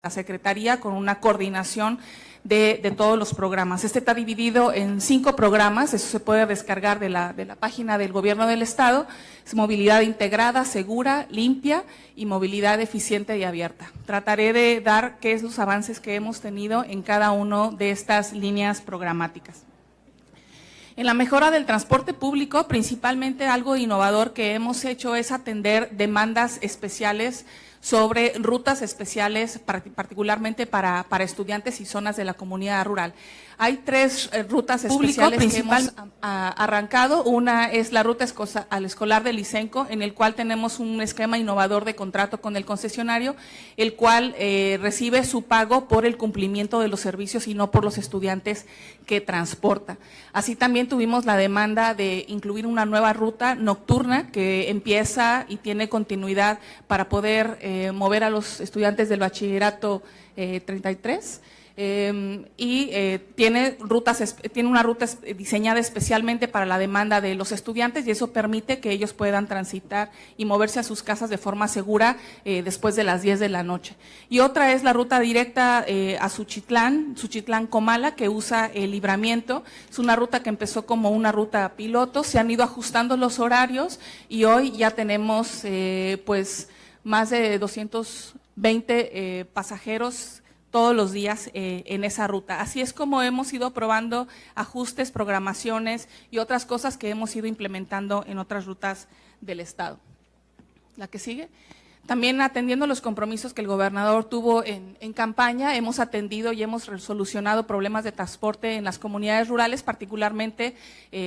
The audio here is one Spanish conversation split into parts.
la Secretaría con una coordinación de todos los programas. Este está dividido en 5 programas, eso se puede descargar de la página del Gobierno del Estado. Es movilidad integrada, segura, limpia y movilidad eficiente y abierta. Trataré de dar qué es los avances que hemos tenido en cada una de estas líneas programáticas. En la mejora del transporte público, principalmente algo innovador que hemos hecho es atender demandas especiales sobre rutas especiales, particularmente para estudiantes y zonas de la comunidad rural. Hay 3 rutas especiales que hemos arrancado. Una es la ruta al escolar del Licenco, en el cual tenemos un esquema innovador de contrato con el concesionario, el cual recibe su pago por el cumplimiento de los servicios y no por los estudiantes que transporta. Así también tuvimos la demanda de incluir una nueva ruta nocturna que empieza y tiene continuidad para poder mover a los estudiantes del bachillerato 33. Tiene una ruta diseñada especialmente para la demanda de los estudiantes y eso permite que ellos puedan transitar y moverse a sus casas de forma segura después de las 10 de la noche. Y otra es la ruta directa a Suchitlán-Comala, que usa el libramiento. Es una ruta que empezó como una ruta piloto, se han ido ajustando los horarios y hoy ya tenemos pues más de 220 pasajeros todos los días en esa ruta. Así es como hemos ido probando ajustes, programaciones y otras cosas que hemos ido implementando en otras rutas del Estado. La que sigue. También atendiendo los compromisos que el gobernador tuvo en campaña, hemos atendido y hemos solucionado problemas de transporte en las comunidades rurales, particularmente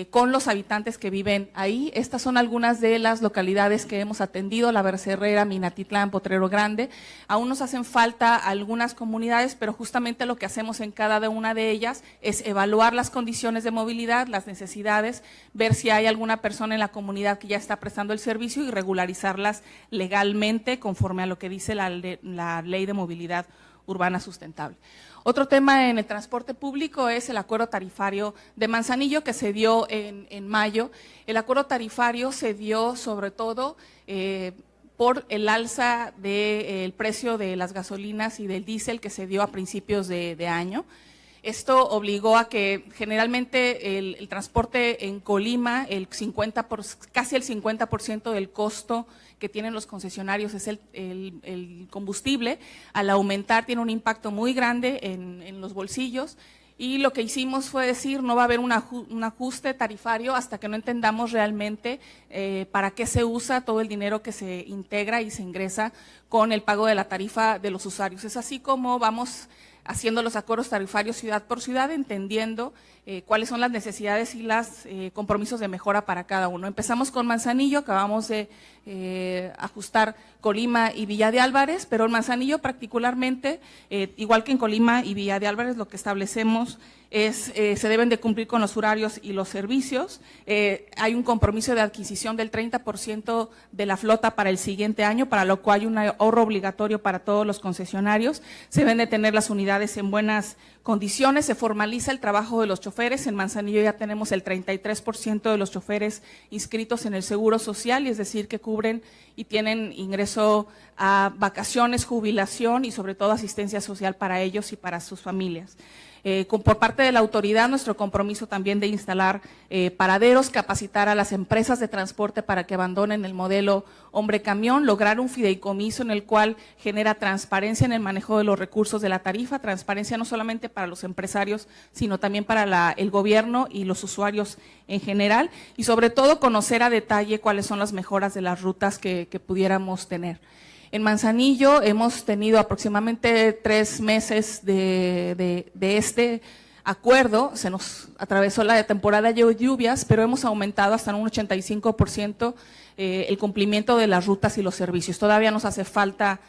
con los habitantes que viven ahí. Estas son algunas de las localidades que hemos atendido: La Becerrera, Minatitlán, Potrero Grande. Aún nos hacen falta algunas comunidades, pero justamente lo que hacemos en cada una de ellas es evaluar las condiciones de movilidad, las necesidades, ver si hay alguna persona en la comunidad que ya está prestando el servicio y regularizarlas legalmente conforme a lo que dice la Ley de Movilidad Urbana Sustentable. Otro tema en el transporte público es el acuerdo tarifario de Manzanillo que se dio en mayo. El acuerdo tarifario se dio sobre todo por el alza del precio de las gasolinas y del diésel que se dio a principios de año. Esto obligó a que generalmente el transporte en Colima, casi el 50% del costo que tienen los concesionarios es el combustible. Al aumentar tiene un impacto muy grande en los bolsillos. Y lo que hicimos fue decir, no va a haber un ajuste tarifario hasta que no entendamos realmente para qué se usa todo el dinero que se integra y se ingresa con el pago de la tarifa de los usuarios. Es así como vamos haciendo los acuerdos tarifarios ciudad por ciudad, entendiendo cuáles son las necesidades y los compromisos de mejora para cada uno. Empezamos con Manzanillo, acabamos de ajustar Colima y Villa de Álvarez, pero en Manzanillo particularmente, igual que en Colima y Villa de Álvarez, lo que establecemos es se deben de cumplir con los horarios y los servicios. Hay un compromiso de adquisición del 30% de la flota para el siguiente año, para lo cual hay un ahorro obligatorio para todos los concesionarios. Se deben de tener las unidades en buenas condiciones, se formaliza el trabajo de los choferes. En Manzanillo ya tenemos el 33% de los choferes inscritos en el Seguro Social, y es decir, que cubren y tienen ingreso a vacaciones, jubilación y sobre todo asistencia social para ellos y para sus familias. Por parte de la autoridad, nuestro compromiso también de instalar paraderos, capacitar a las empresas de transporte para que abandonen el modelo hombre-camión, lograr un fideicomiso en el cual genera transparencia en el manejo de los recursos de la tarifa, transparencia no solamente para los empresarios, sino también para el gobierno y los usuarios en general, y sobre todo conocer a detalle cuáles son las mejoras de las rutas que pudiéramos tener. En Manzanillo hemos tenido aproximadamente 3 meses de este acuerdo. Se nos atravesó la temporada de lluvias, pero hemos aumentado hasta un 85% el cumplimiento de las rutas y los servicios. Todavía nos hace falta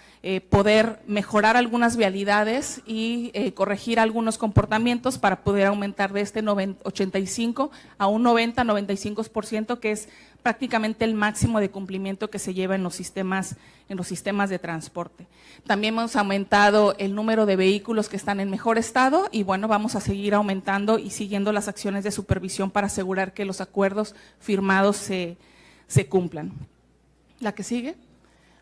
poder mejorar algunas vialidades y corregir algunos comportamientos para poder aumentar de este 85 a un 90-95%, que es prácticamente el máximo de cumplimiento que se lleva en los sistemas de transporte. También hemos aumentado el número de vehículos que están en mejor estado y bueno, vamos a seguir aumentando y siguiendo las acciones de supervisión para asegurar que los acuerdos firmados se cumplan. La que sigue.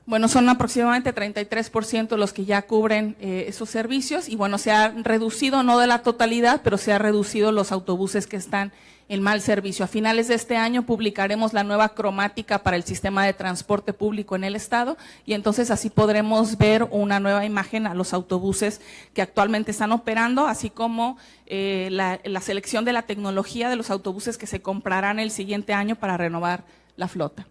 Bueno, son aproximadamente 33% los que ya cubren esos servicios y bueno, se ha reducido, no de la totalidad, pero se ha reducido los autobuses que están en mal servicio. A finales de este año publicaremos la nueva cromática para el sistema de transporte público en el estado y entonces así podremos ver una nueva imagen a los autobuses que actualmente están operando, así como la selección de la tecnología de los autobuses que se comprarán el siguiente año para renovar la flota.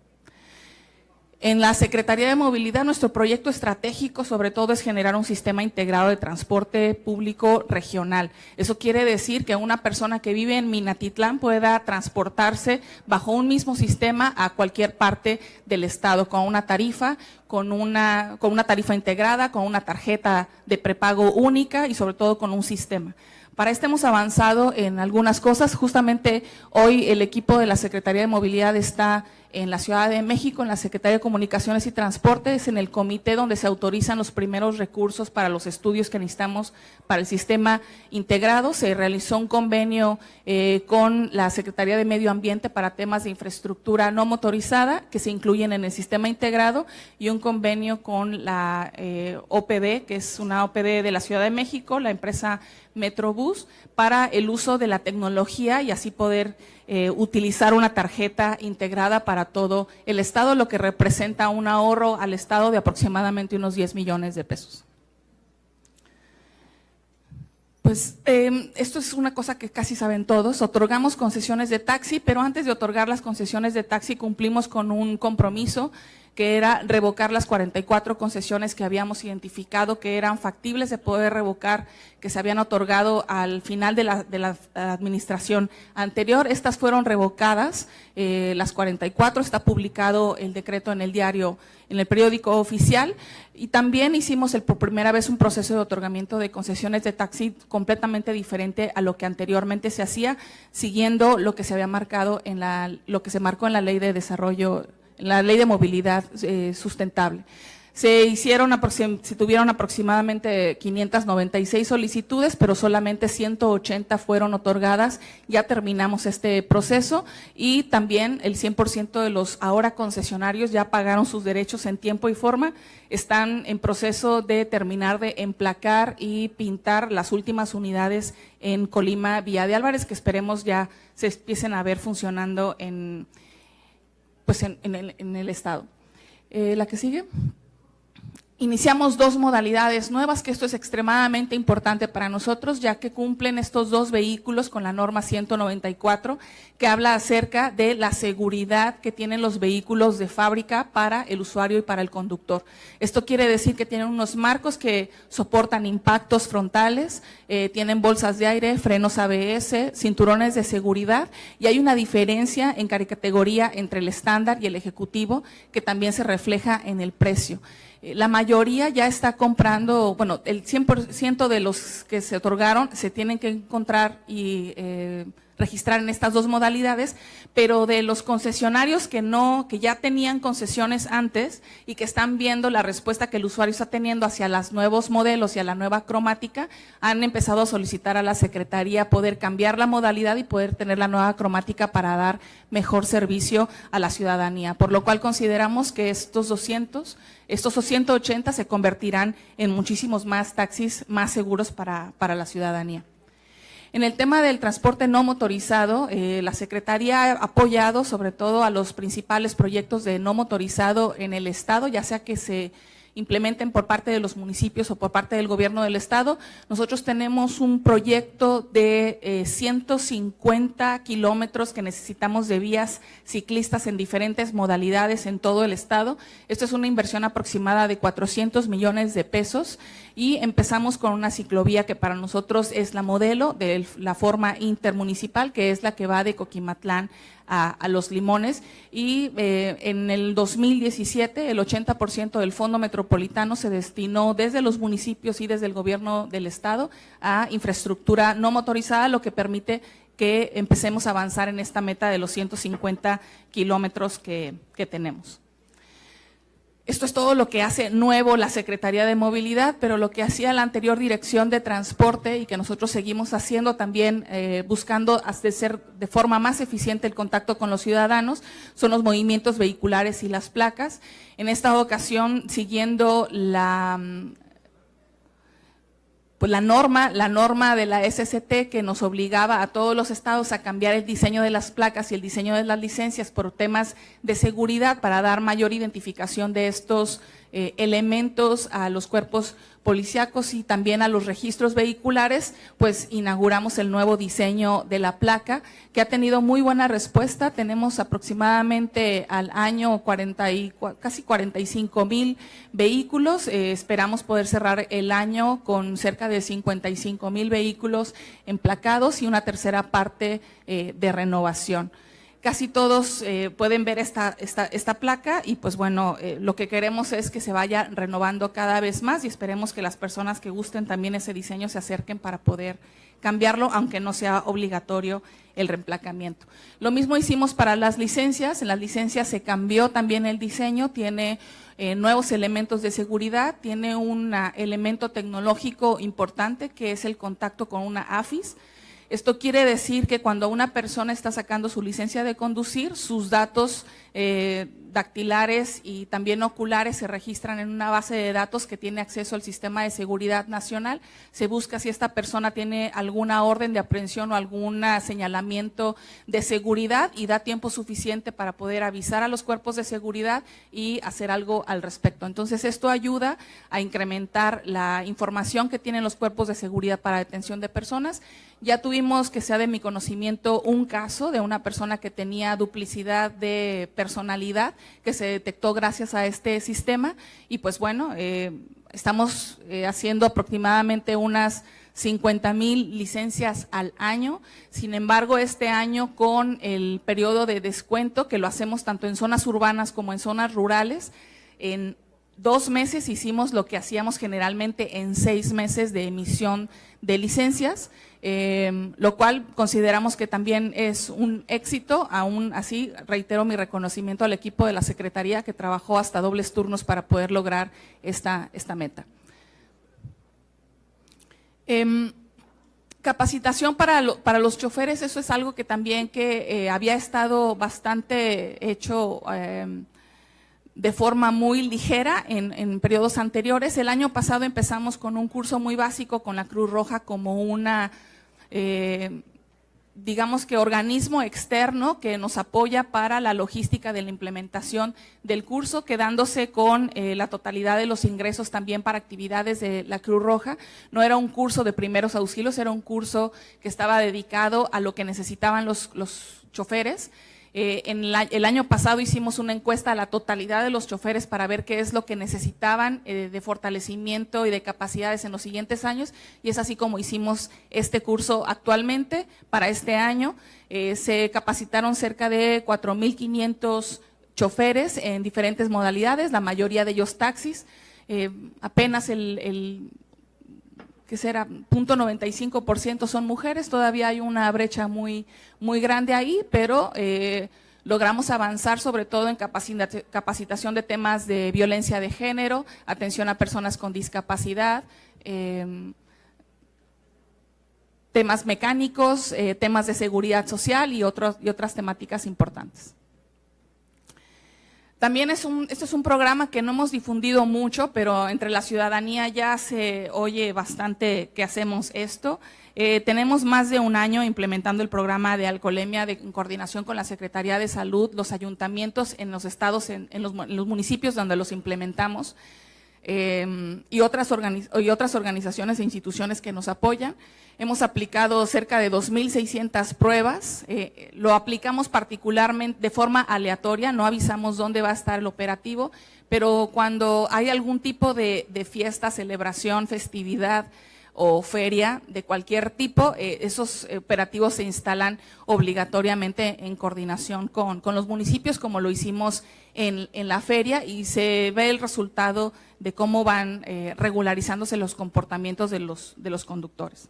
En la Secretaría de Movilidad, nuestro proyecto estratégico sobre todo es generar un sistema integrado de transporte público regional. Eso quiere decir que una persona que vive en Minatitlán pueda transportarse bajo un mismo sistema a cualquier parte del estado, con una tarifa, con una tarifa integrada, con una tarjeta de prepago única y sobre todo con un sistema. Para esto hemos avanzado en algunas cosas. Justamente hoy el equipo de la Secretaría de Movilidad está en la Ciudad de México, en la Secretaría de Comunicaciones y Transportes, en el comité donde se autorizan los primeros recursos para los estudios que necesitamos para el sistema integrado. Se realizó un convenio con la Secretaría de Medio Ambiente para temas de infraestructura no motorizada que se incluyen en el sistema integrado y un convenio con la OPD, que es una OPD de la Ciudad de México, la empresa Metrobús, para el uso de la tecnología y así poder utilizar una tarjeta integrada para todo el estado, lo que representa un ahorro al estado de aproximadamente unos 10 millones de pesos. Pues esto es una cosa que casi saben todos, otorgamos concesiones de taxi, pero antes de otorgar las concesiones de taxi cumplimos con un compromiso que era revocar las 44 concesiones que habíamos identificado que eran factibles de poder revocar, que se habían otorgado al final de la administración anterior. Estas fueron revocadas, las 44, está publicado el decreto en el diario, en el periódico oficial, y también hicimos por primera vez un proceso de otorgamiento de concesiones de taxi completamente diferente a lo que anteriormente se hacía, siguiendo lo que se había marcado lo que se marcó en la Ley de Desarrollo, la Ley de Movilidad Sustentable. Se tuvieron aproximadamente 596 solicitudes, pero solamente 180 fueron otorgadas. Ya terminamos este proceso y también el 100% de los ahora concesionarios ya pagaron sus derechos en tiempo y forma. Están en proceso de terminar de emplacar y pintar las últimas unidades en Colima, Villa de Álvarez, que esperemos ya se empiecen a ver funcionando en el estado. La que sigue. Iniciamos dos modalidades nuevas, que esto es extremadamente importante para nosotros, ya que cumplen estos dos vehículos con la norma 194, que habla acerca de la seguridad que tienen los vehículos de fábrica para el usuario y para el conductor. Esto quiere decir que tienen unos marcos que soportan impactos frontales, tienen bolsas de aire, frenos ABS, cinturones de seguridad, y hay una diferencia en categoría entre el estándar y el ejecutivo, que también se refleja en el precio. La mayoría ya está comprando, bueno, el 100% de los que se otorgaron se tienen que encontrar y registrar en estas dos modalidades, pero de los concesionarios que ya tenían concesiones antes y que están viendo la respuesta que el usuario está teniendo hacia los nuevos modelos y a la nueva cromática, han empezado a solicitar a la Secretaría poder cambiar la modalidad y poder tener la nueva cromática para dar mejor servicio a la ciudadanía, por lo cual consideramos que estos 180 se convertirán en muchísimos más taxis más seguros para la ciudadanía. En el tema del transporte no motorizado, la Secretaría ha apoyado sobre todo a los principales proyectos de no motorizado en el estado, ya sea que se implementen por parte de los municipios o por parte del gobierno del estado. Nosotros tenemos un proyecto de 150 kilómetros que necesitamos de vías ciclistas en diferentes modalidades en todo el estado. Esto es una inversión aproximada de 400 millones de pesos y empezamos con una ciclovía que para nosotros es la modelo de la forma intermunicipal, que es la que va de Coquimatlán a Los Limones, y en el 2017 el 80% del fondo metropolitano se destinó desde los municipios y desde el gobierno del estado a infraestructura no motorizada, lo que permite que empecemos a avanzar en esta meta de los 150 kilómetros que tenemos. Esto es todo lo que hace nuevo la Secretaría de Movilidad, pero lo que hacía la anterior Dirección de Transporte y que nosotros seguimos haciendo también, buscando hacer de forma más eficiente el contacto con los ciudadanos, son los movimientos vehiculares y las placas. En esta ocasión, siguiendo la norma de la SCT que nos obligaba a todos los estados a cambiar el diseño de las placas y el diseño de las licencias por temas de seguridad para dar mayor identificación de estos elementos a los cuerpos policíacos y también a los registros vehiculares, pues inauguramos el nuevo diseño de la placa, que ha tenido muy buena respuesta. Tenemos aproximadamente al año casi 45,000 vehículos. Esperamos poder cerrar el año con cerca de 55,000 vehículos emplacados y una tercera parte de renovación. Casi todos pueden ver esta placa y pues bueno, lo que queremos es que se vaya renovando cada vez más y esperemos que las personas que gusten también ese diseño se acerquen para poder cambiarlo, aunque no sea obligatorio el reemplacamiento. Lo mismo hicimos para las licencias. En las licencias se cambió también el diseño, tiene nuevos elementos de seguridad, tiene un elemento tecnológico importante que es el contacto con una AFIS. Esto quiere decir que cuando una persona está sacando su licencia de conducir, sus datos dactilares y también oculares se registran en una base de datos que tiene acceso al Sistema de Seguridad Nacional. Se busca si esta persona tiene alguna orden de aprehensión o algún señalamiento de seguridad y da tiempo suficiente para poder avisar a los cuerpos de seguridad y hacer algo al respecto. Entonces, esto ayuda a incrementar la información que tienen los cuerpos de seguridad para detención de personas. Ya tuvimos, que sea de mi conocimiento, un caso de una persona que tenía duplicidad de personalidad que se detectó gracias a este sistema y pues bueno, estamos haciendo aproximadamente unas 50,000 licencias al año. Sin embargo, este año con el periodo de descuento, que lo hacemos tanto en zonas urbanas como en zonas rurales, en 2 meses hicimos lo que hacíamos generalmente en 6 meses de emisión de licencias, lo cual consideramos que también es un éxito. Aún así, reitero mi reconocimiento al equipo de la Secretaría que trabajó hasta dobles turnos para poder lograr esta meta. Capacitación para los choferes, eso es algo que también había estado bastante hecho de forma muy ligera en periodos anteriores. El año pasado empezamos con un curso muy básico con la Cruz Roja como una, digamos que organismo externo que nos apoya para la logística de la implementación del curso, quedándose con la totalidad de los ingresos también para actividades de la Cruz Roja. No era un curso de primeros auxilios, era un curso que estaba dedicado a lo que necesitaban los choferes. El año pasado hicimos una encuesta a la totalidad de los choferes para ver qué es lo que necesitaban de fortalecimiento y de capacidades en los siguientes años, y es así como hicimos este curso actualmente. Para este año se capacitaron cerca de 4,500 choferes en diferentes modalidades, la mayoría de ellos taxis. Apenas ¿qué será? 0.95% son mujeres, todavía hay una brecha muy grande ahí, pero logramos avanzar sobre todo en capacitación de temas de violencia de género, atención a personas con discapacidad, temas mecánicos, temas de seguridad social y otras temáticas importantes. También este es un programa que no hemos difundido mucho, pero entre la ciudadanía ya se oye bastante que hacemos esto. Tenemos más de un año implementando el programa de alcoholemia en coordinación con la Secretaría de Salud, los ayuntamientos en los estados, en los municipios donde los implementamos, y otras organizaciones e instituciones que nos apoyan. Hemos aplicado cerca de 2,600 pruebas, lo aplicamos particularmente de forma aleatoria, no avisamos dónde va a estar el operativo, pero cuando hay algún tipo de fiesta, celebración, festividad o feria de cualquier tipo, esos operativos se instalan obligatoriamente en coordinación con los municipios, como lo hicimos en la feria, y se ve el resultado de cómo van regularizándose los comportamientos de los conductores.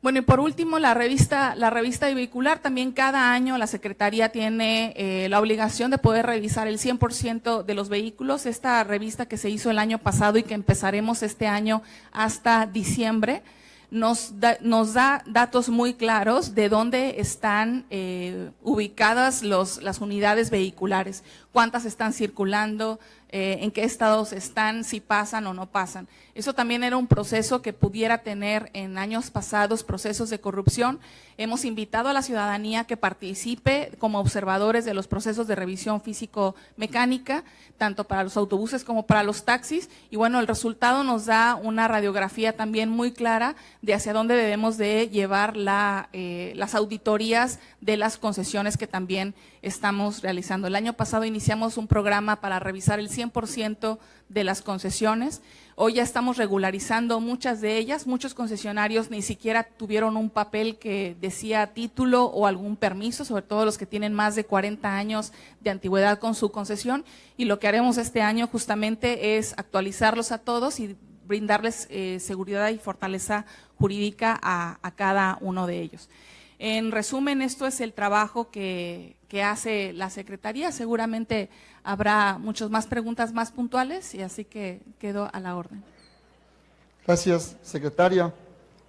Bueno, y por último, la revista vehicular, también cada año la Secretaría tiene la obligación de poder revisar el 100% de los vehículos. Esta revista que se hizo el año pasado y que empezaremos este año hasta diciembre, nos da datos muy claros de dónde están ubicadas las unidades vehiculares, cuántas están circulando, en qué estados están, si pasan o no pasan. Eso también era un proceso que pudiera tener en años pasados procesos de corrupción. Hemos invitado a la ciudadanía que participe como observadores de los procesos de revisión físico-mecánica, tanto para los autobuses como para los taxis, y bueno, el resultado nos da una radiografía también muy clara de hacia dónde debemos de llevar las auditorías de las concesiones que también estamos realizando. El año pasado iniciamos un programa para revisar el 100% de las concesiones. Hoy ya estamos regularizando muchas de ellas. Muchos concesionarios ni siquiera tuvieron un papel que decía título o algún permiso, sobre todo los que tienen más de 40 años de antigüedad con su concesión. Y lo que haremos este año justamente es actualizarlos a todos y brindarles seguridad y fortaleza jurídica a cada uno de ellos. En resumen, esto es el trabajo que hace la Secretaría. Seguramente habrá muchas más preguntas más puntuales y así que quedo a la orden. Gracias, secretaria.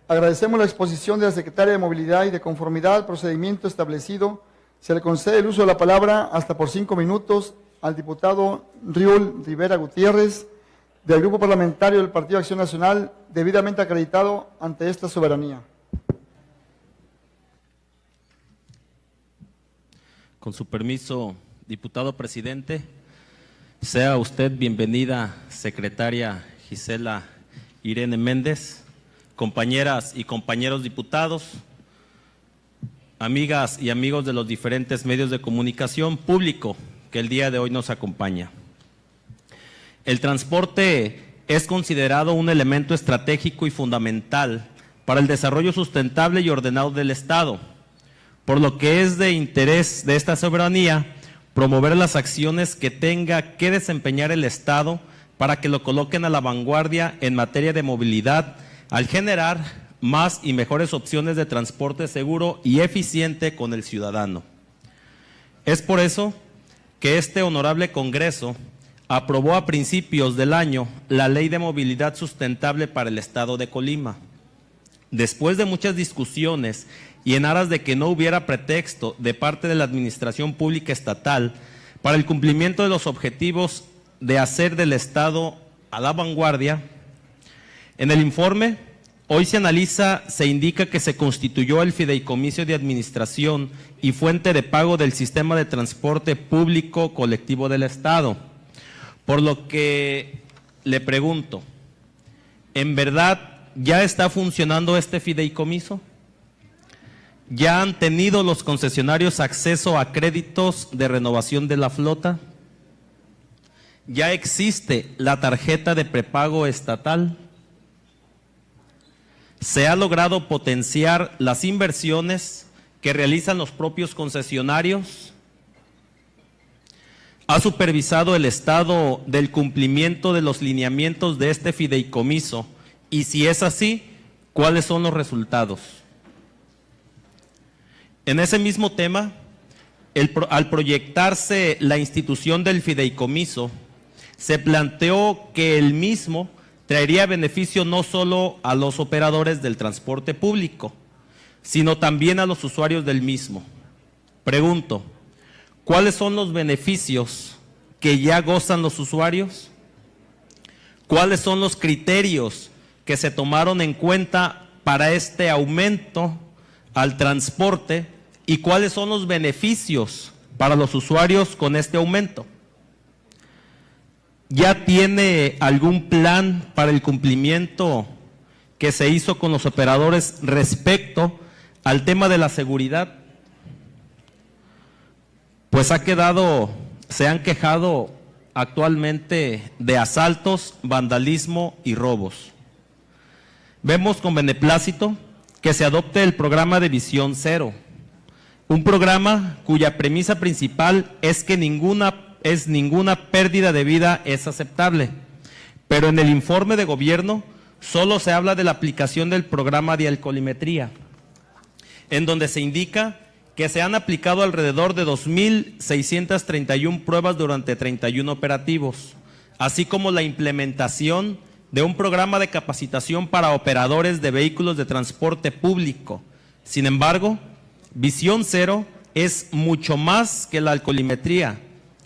Agradecemos la exposición de la Secretaria de Movilidad y de conformidad al procedimiento establecido. Se le concede el uso de la palabra hasta por 5 minutos al diputado Riul Rivera Gutiérrez, del Grupo Parlamentario del Partido Acción Nacional, debidamente acreditado ante esta soberanía. Con su permiso, diputado presidente, sea usted bienvenida, secretaria Gisela Irene Méndez, compañeras y compañeros diputados, amigas y amigos de los diferentes medios de comunicación, público que el día de hoy nos acompaña. El transporte es considerado un elemento estratégico y fundamental para el desarrollo sustentable y ordenado del Estado, por lo que es de interés de esta soberanía promover las acciones que tenga que desempeñar el Estado para que lo coloquen a la vanguardia en materia de movilidad, al generar más y mejores opciones de transporte seguro y eficiente con el ciudadano. Es por eso que este honorable Congreso aprobó a principios del año la Ley de Movilidad Sustentable para el Estado de Colima. Después de muchas discusiones y en aras de que no hubiera pretexto de parte de la Administración Pública Estatal para el cumplimiento de los objetivos de hacer del Estado a la vanguardia, en el informe hoy se indica que se constituyó el Fideicomiso de Administración y Fuente de Pago del Sistema de Transporte Público Colectivo del Estado, por lo que le pregunto, ¿en verdad ya está funcionando este fideicomiso? ¿Ya han tenido los concesionarios acceso a créditos de renovación de la flota? ¿Ya existe la tarjeta de prepago estatal? ¿Se ha logrado potenciar las inversiones que realizan los propios concesionarios? ¿Ha supervisado el Estado del cumplimiento de los lineamientos de este fideicomiso? Y si es así, ¿cuáles son los resultados? En ese mismo tema, al proyectarse la institución del fideicomiso, se planteó que el mismo traería beneficio no solo a los operadores del transporte público, sino también a los usuarios del mismo. Pregunto, ¿cuáles son los beneficios que ya gozan los usuarios? ¿Cuáles son los criterios que se tomaron en cuenta para este aumento al transporte y cuáles son los beneficios para los usuarios con este aumento? ¿Ya tiene algún plan para el cumplimiento que se hizo con los operadores respecto al tema de la seguridad? Pues se han quejado actualmente de asaltos, vandalismo y robos. Vemos con beneplácito que se adopte el programa de Visión Cero, un programa cuya premisa principal es que ninguna pérdida de vida es aceptable, pero en el informe de gobierno solo se habla de la aplicación del programa de alcoholimetría. en donde se indica que se han aplicado alrededor de 2.631 pruebas durante 31 operativos, así como la implementación de un programa de capacitación para operadores de vehículos de transporte público. Sin embargo, Visión Cero es mucho más que la alcoholimetría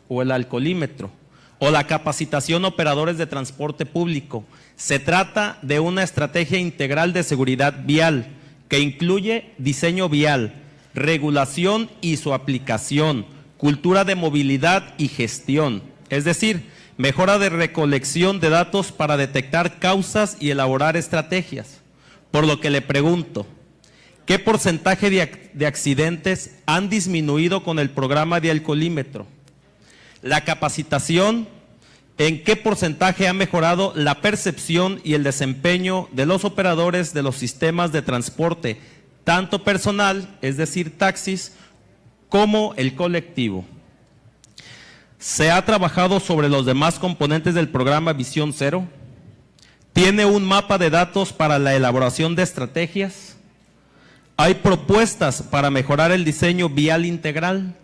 o el alcoholímetro o la capacitación a operadores de transporte público. Se trata de una estrategia integral de seguridad vial que incluye diseño vial, regulación y su aplicación, cultura de movilidad y gestión, es decir, mejora de recolección de datos para detectar causas y elaborar estrategias. Por lo que le pregunto, ¿qué porcentaje de accidentes han disminuido con el programa de alcoholímetro? La capacitación, ¿en qué porcentaje ha mejorado la percepción y el desempeño de los operadores de los sistemas de transporte, tanto personal, es decir, taxis, como el colectivo? ¿Se ha trabajado sobre los demás componentes del programa Visión Cero? ¿Tiene un mapa de datos para la elaboración de estrategias? ¿Hay propuestas para mejorar el diseño vial integral?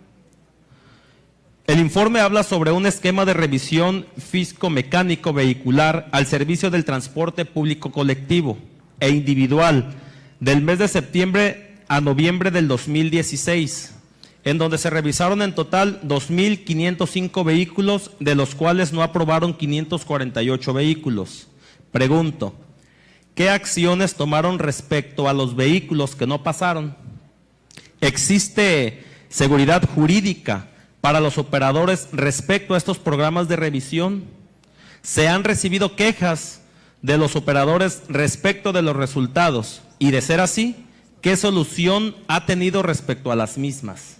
El informe habla sobre un esquema de revisión físico-mecánico vehicular al servicio del transporte público colectivo e individual del mes de septiembre a noviembre del 2016, en donde se revisaron en total 2.505 vehículos, de los cuales no aprobaron 548 vehículos. Pregunto, ¿qué acciones tomaron respecto a los vehículos que no pasaron? ¿Existe seguridad jurídica para los operadores respecto a estos programas de revisión? ¿Se han recibido quejas de los operadores respecto de los resultados? Y de ser así, ¿qué solución ha tenido respecto a las mismas?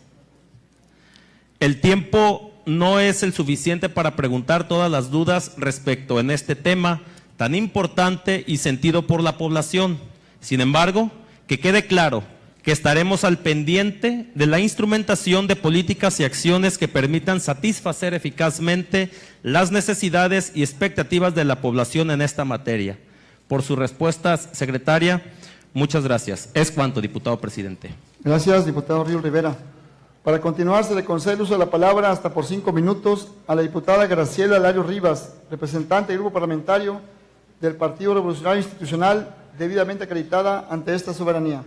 El tiempo no es el suficiente para preguntar todas las dudas respecto en este tema tan importante y sentido por la población. Sin embargo, que quede claro que estaremos al pendiente de la instrumentación de políticas y acciones que permitan satisfacer eficazmente las necesidades y expectativas de la población en esta materia. Por sus respuestas, secretaria, muchas gracias. Es cuanto, diputado presidente. Gracias, diputado Ríos Rivera. Para continuar, se le concede el uso de la palabra hasta por 5 minutos a la diputada Graciela Lario Rivas, representante del grupo parlamentario del Partido Revolucionario Institucional, debidamente acreditada ante esta soberanía.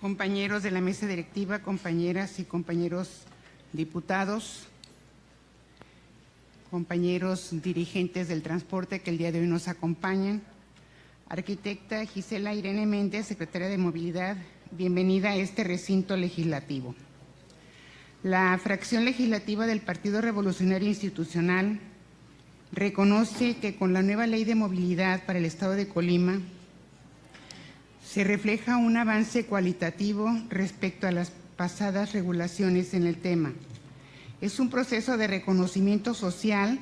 Compañeros de la mesa directiva, compañeras y compañeros diputados, compañeros dirigentes del transporte que el día de hoy nos acompañan, arquitecta Gisela Irene Méndez, secretaria de Movilidad, bienvenida a este recinto legislativo. La fracción legislativa del Partido Revolucionario Institucional reconoce que con la nueva Ley de Movilidad para el Estado de Colima se refleja un avance cualitativo respecto a las pasadas regulaciones en el tema. Es un proceso de reconocimiento social,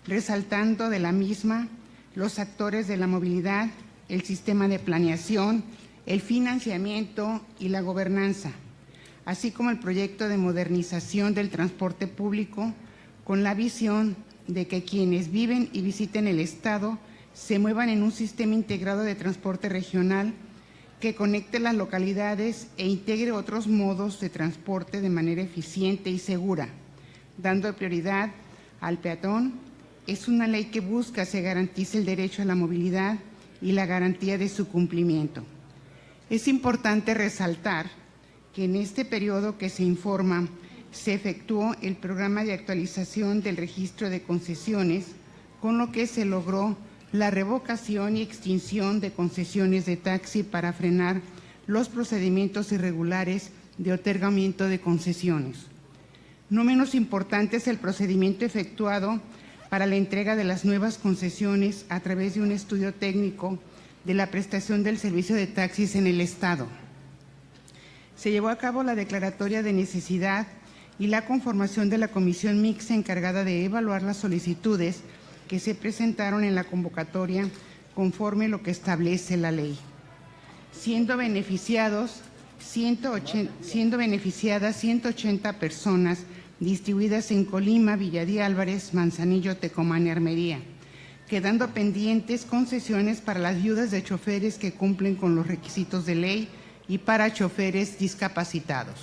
resaltando de la misma los actores de la movilidad, el sistema de planeación, el financiamiento y la gobernanza, así como el proyecto de modernización del transporte público, con la visión de que quienes viven y visiten el Estado se muevan en un sistema integrado de transporte regional que conecte las localidades e integre otros modos de transporte de manera eficiente y segura, dando prioridad al peatón. Es una ley que busca se garantice el derecho a la movilidad y la garantía de su cumplimiento. Es importante resaltar que en este periodo que se informa se efectuó el programa de actualización del registro de concesiones, con lo que se logró la revocación y extinción de concesiones de taxi para frenar los procedimientos irregulares de otorgamiento de concesiones. No menos importante es el procedimiento efectuado para la entrega de las nuevas concesiones a través de un estudio técnico de la prestación del servicio de taxis en el Estado. Se llevó a cabo la declaratoria de necesidad y la conformación de la comisión mixta encargada de evaluar las solicitudes que se presentaron en la convocatoria conforme lo que establece la ley, siendo beneficiadas 180 personas distribuidas en Colima, Villa de Álvarez, Manzanillo, Tecomán y Armería, quedando pendientes concesiones para las viudas de choferes que cumplen con los requisitos de ley y para choferes discapacitados.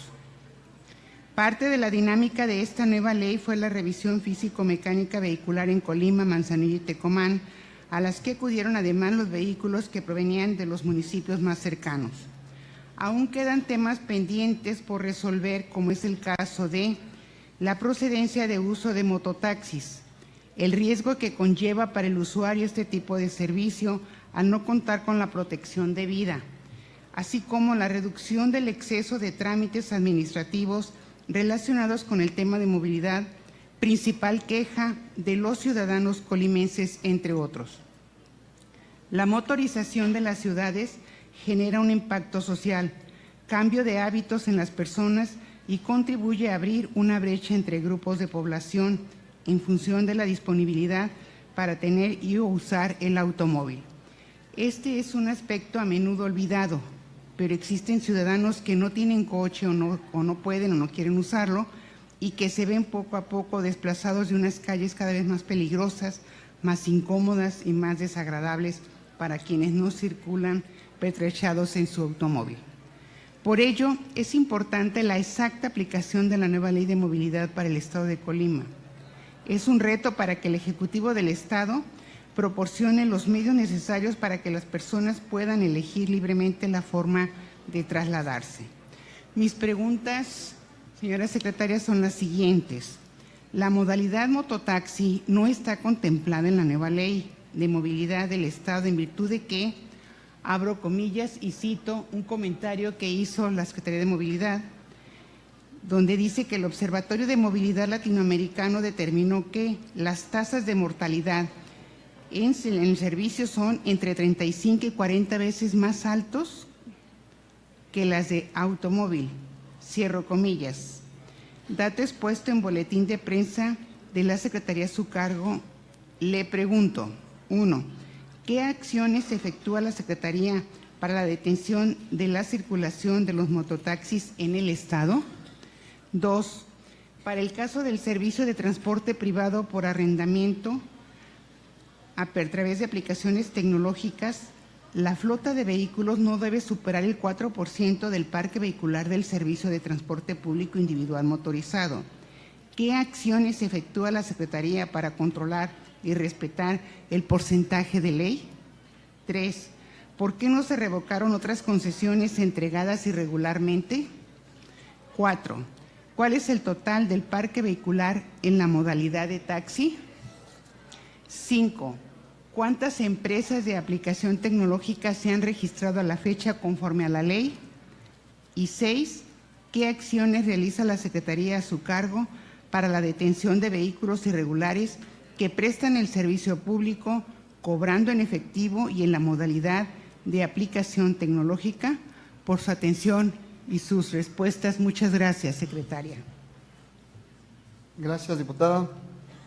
Parte de la dinámica de esta nueva ley fue la revisión físico-mecánica vehicular en Colima, Manzanillo y Tecomán, a las que acudieron además los vehículos que provenían de los municipios más cercanos. Aún quedan temas pendientes por resolver, como es el caso de la procedencia de uso de mototaxis, el riesgo que conlleva para el usuario este tipo de servicio al no contar con la protección debida, así como la reducción del exceso de trámites administrativos relacionados con el tema de movilidad, principal queja de los ciudadanos colimenses, entre otros. La motorización de las ciudades genera un impacto social, cambio de hábitos en las personas y contribuye a abrir una brecha entre grupos de población en función de la disponibilidad para tener y usar el automóvil. Este es un aspecto a menudo olvidado, pero existen ciudadanos que no tienen coche o no pueden o no quieren usarlo y que se ven poco a poco desplazados de unas calles cada vez más peligrosas, más incómodas y más desagradables para quienes no circulan pertrechados en su automóvil. Por ello, es importante la exacta aplicación de la nueva Ley de Movilidad para el Estado de Colima. Es un reto para que el Ejecutivo del Estado proporcione los medios necesarios para que las personas puedan elegir libremente la forma de trasladarse. Mis preguntas, señora secretaria, son las siguientes. La modalidad mototaxi no está contemplada en la nueva Ley de Movilidad del Estado, en virtud de que, abro comillas y cito un comentario que hizo la Secretaría de Movilidad, donde dice que el Observatorio de Movilidad Latinoamericano determinó que las tasas de mortalidad en el servicio son entre 35 y 40 veces más altos que las de automóvil, cierro comillas. Dato expuesto en boletín de prensa de la Secretaría a su cargo. Le pregunto, 1. ¿Qué acciones efectúa la Secretaría para la detención de la circulación de los mototaxis en el Estado? 2. Para el caso del servicio de transporte privado por arrendamiento, a través de aplicaciones tecnológicas, la flota de vehículos no debe superar el 4% del parque vehicular del servicio de transporte público individual motorizado. ¿Qué acciones efectúa la Secretaría para controlar y respetar el porcentaje de ley? 3. ¿Por qué no se revocaron otras concesiones entregadas irregularmente? 4. ¿Cuál es el total del parque vehicular en la modalidad de taxi? 5. ¿Cuántas empresas de aplicación tecnológica se han registrado a la fecha conforme a la ley? Y 6. ¿Qué acciones realiza la Secretaría a su cargo para la detención de vehículos irregulares que prestan el servicio público cobrando en efectivo y en la modalidad de aplicación tecnológica? Por su atención y sus respuestas, muchas gracias, secretaria. Gracias, diputada.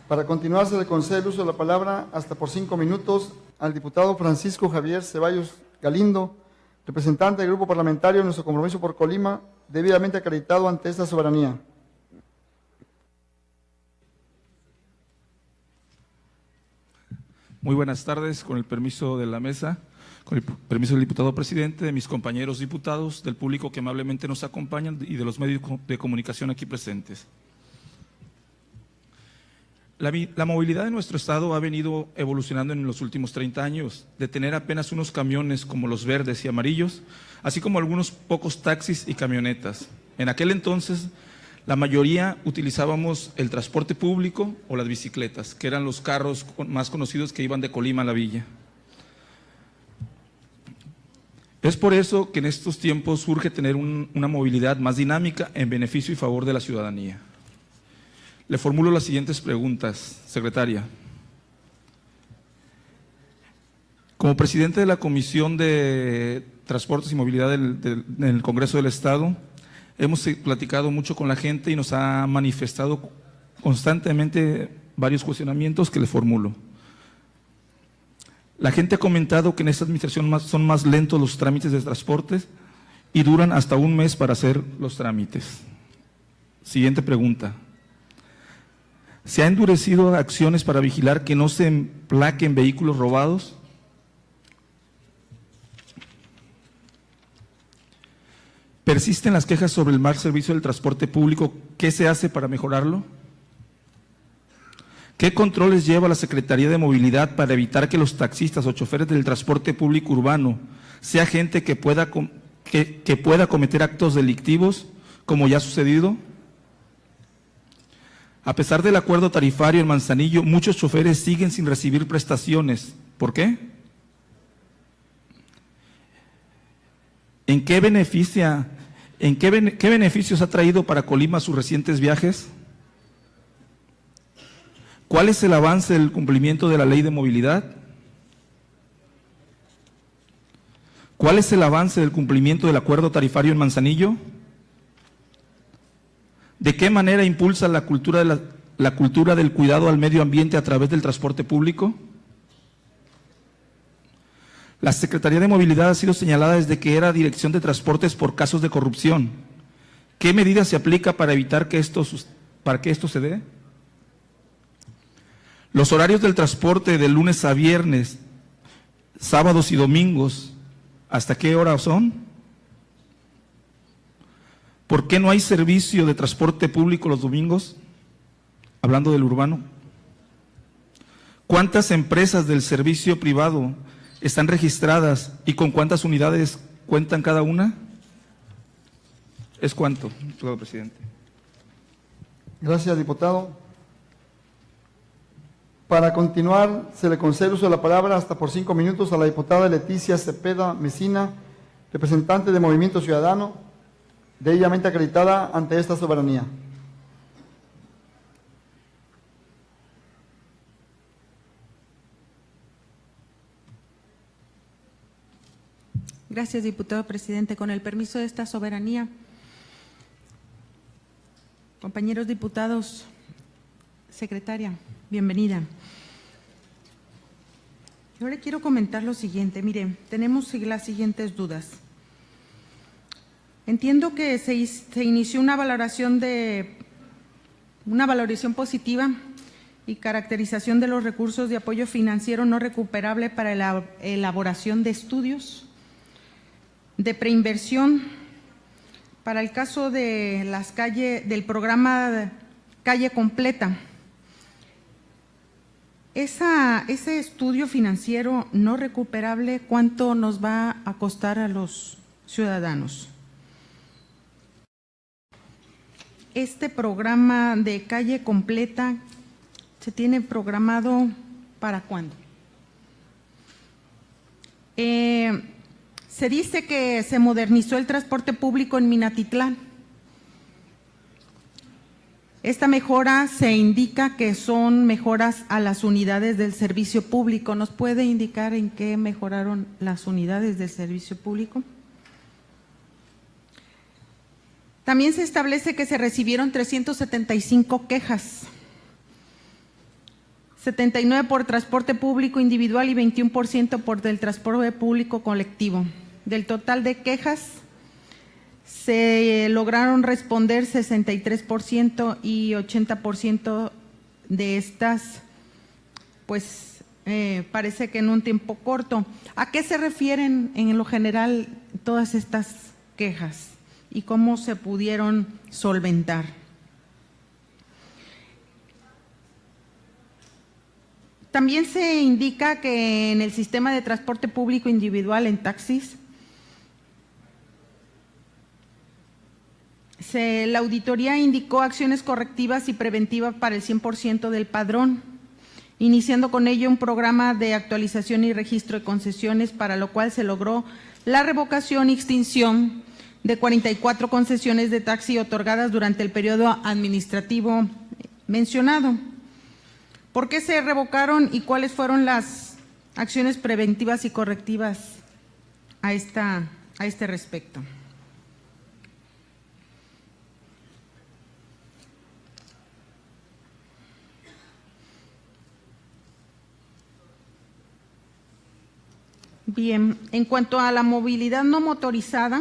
Para continuar, se le concede el uso de la palabra hasta por 5 minutos al diputado Francisco Javier Ceballos Galindo, representante del Grupo Parlamentario de Nuestro Compromiso por Colima, debidamente acreditado ante esta soberanía. Muy buenas tardes, con el permiso de la mesa, con el permiso del diputado presidente, de mis compañeros diputados, del público que amablemente nos acompañan y de los medios de comunicación aquí presentes. La movilidad de nuestro estado ha venido evolucionando en los últimos 30 años, de tener apenas unos camiones como los verdes y amarillos, así como algunos pocos taxis y camionetas. En aquel entonces, la mayoría utilizábamos el transporte público o las bicicletas, que eran los carros más conocidos que iban de Colima a la villa. Es por eso que en estos tiempos surge tener una movilidad más dinámica en beneficio y favor de la ciudadanía. Le formulo las siguientes preguntas, secretaria. Como presidente de la Comisión de Transportes y Movilidad en el Congreso del Estado, hemos platicado mucho con la gente y nos ha manifestado constantemente varios cuestionamientos que le formulo. La gente ha comentado que en esta administración son más lentos los trámites de transportes y duran hasta un mes para hacer los trámites. Siguiente pregunta. ¿Se han endurecido acciones para vigilar que no se emplaquen vehículos robados? ¿Persisten las quejas sobre el mal servicio del transporte público? ¿Qué se hace para mejorarlo? ¿Qué controles lleva la Secretaría de Movilidad para evitar que los taxistas o choferes del transporte público urbano sea gente que pueda cometer actos delictivos, como ya ha sucedido? A pesar del acuerdo tarifario en Manzanillo, muchos choferes siguen sin recibir prestaciones. ¿Por qué? ¿Qué beneficios ha traído para Colima sus recientes viajes? ¿Cuál es el avance del cumplimiento de la ley de movilidad? ¿Cuál es el avance del cumplimiento del acuerdo tarifario en Manzanillo? ¿De qué manera impulsa la cultura del cuidado al medio ambiente a través del transporte público? La Secretaría de Movilidad ha sido señalada desde que era Dirección de Transportes por casos de corrupción. ¿Qué medidas se aplica para evitar que esto se dé? Los horarios del transporte de lunes a viernes, sábados y domingos, ¿hasta qué hora son? ¿Por qué no hay servicio de transporte público los domingos? Hablando del urbano. ¿Cuántas empresas del servicio privado están registradas y con cuántas unidades cuentan cada una? ¿Es cuánto, diputado presidente? Gracias, diputado. Para continuar, se le concede el uso de la palabra hasta por 5 minutos a la diputada Leticia Cepeda Mesina, representante de Movimiento Ciudadano, debidamente acreditada ante esta soberanía. Gracias, diputado presidente. Con el permiso de esta soberanía, compañeros diputados, secretaria, bienvenida. Yo le quiero comentar lo siguiente. Mire, tenemos las siguientes dudas. Entiendo que se inició una valoración positiva y caracterización de los recursos de apoyo financiero no recuperable para la elaboración de estudios de preinversión para el caso de las calles del programa Calle Completa. Ese estudio financiero no recuperable, ¿cuánto nos va a costar a los ciudadanos? Este programa de Calle Completa se tiene programado ¿para cuándo? Se dice que se modernizó el transporte público en Minatitlán. Esta mejora se indica que son mejoras a las unidades del servicio público. ¿Nos puede indicar en qué mejoraron las unidades del servicio público? También se establece que se recibieron 375 quejas, 79 por transporte público individual y 21% por del transporte público colectivo. Del total de quejas, se lograron responder 63% y 80% de estas, pues parece que en un tiempo corto. ¿A qué se refieren en lo general todas estas quejas y cómo se pudieron solventar? También se indica que en el sistema de transporte público individual en taxis, la auditoría indicó acciones correctivas y preventivas para el 100% del padrón, iniciando con ello un programa de actualización y registro de concesiones, para lo cual se logró la revocación y extinción de 44 concesiones de taxi otorgadas durante el periodo administrativo mencionado. ¿Por qué se revocaron y cuáles fueron las acciones preventivas y correctivas a este respecto? Bien, en cuanto a la movilidad no motorizada,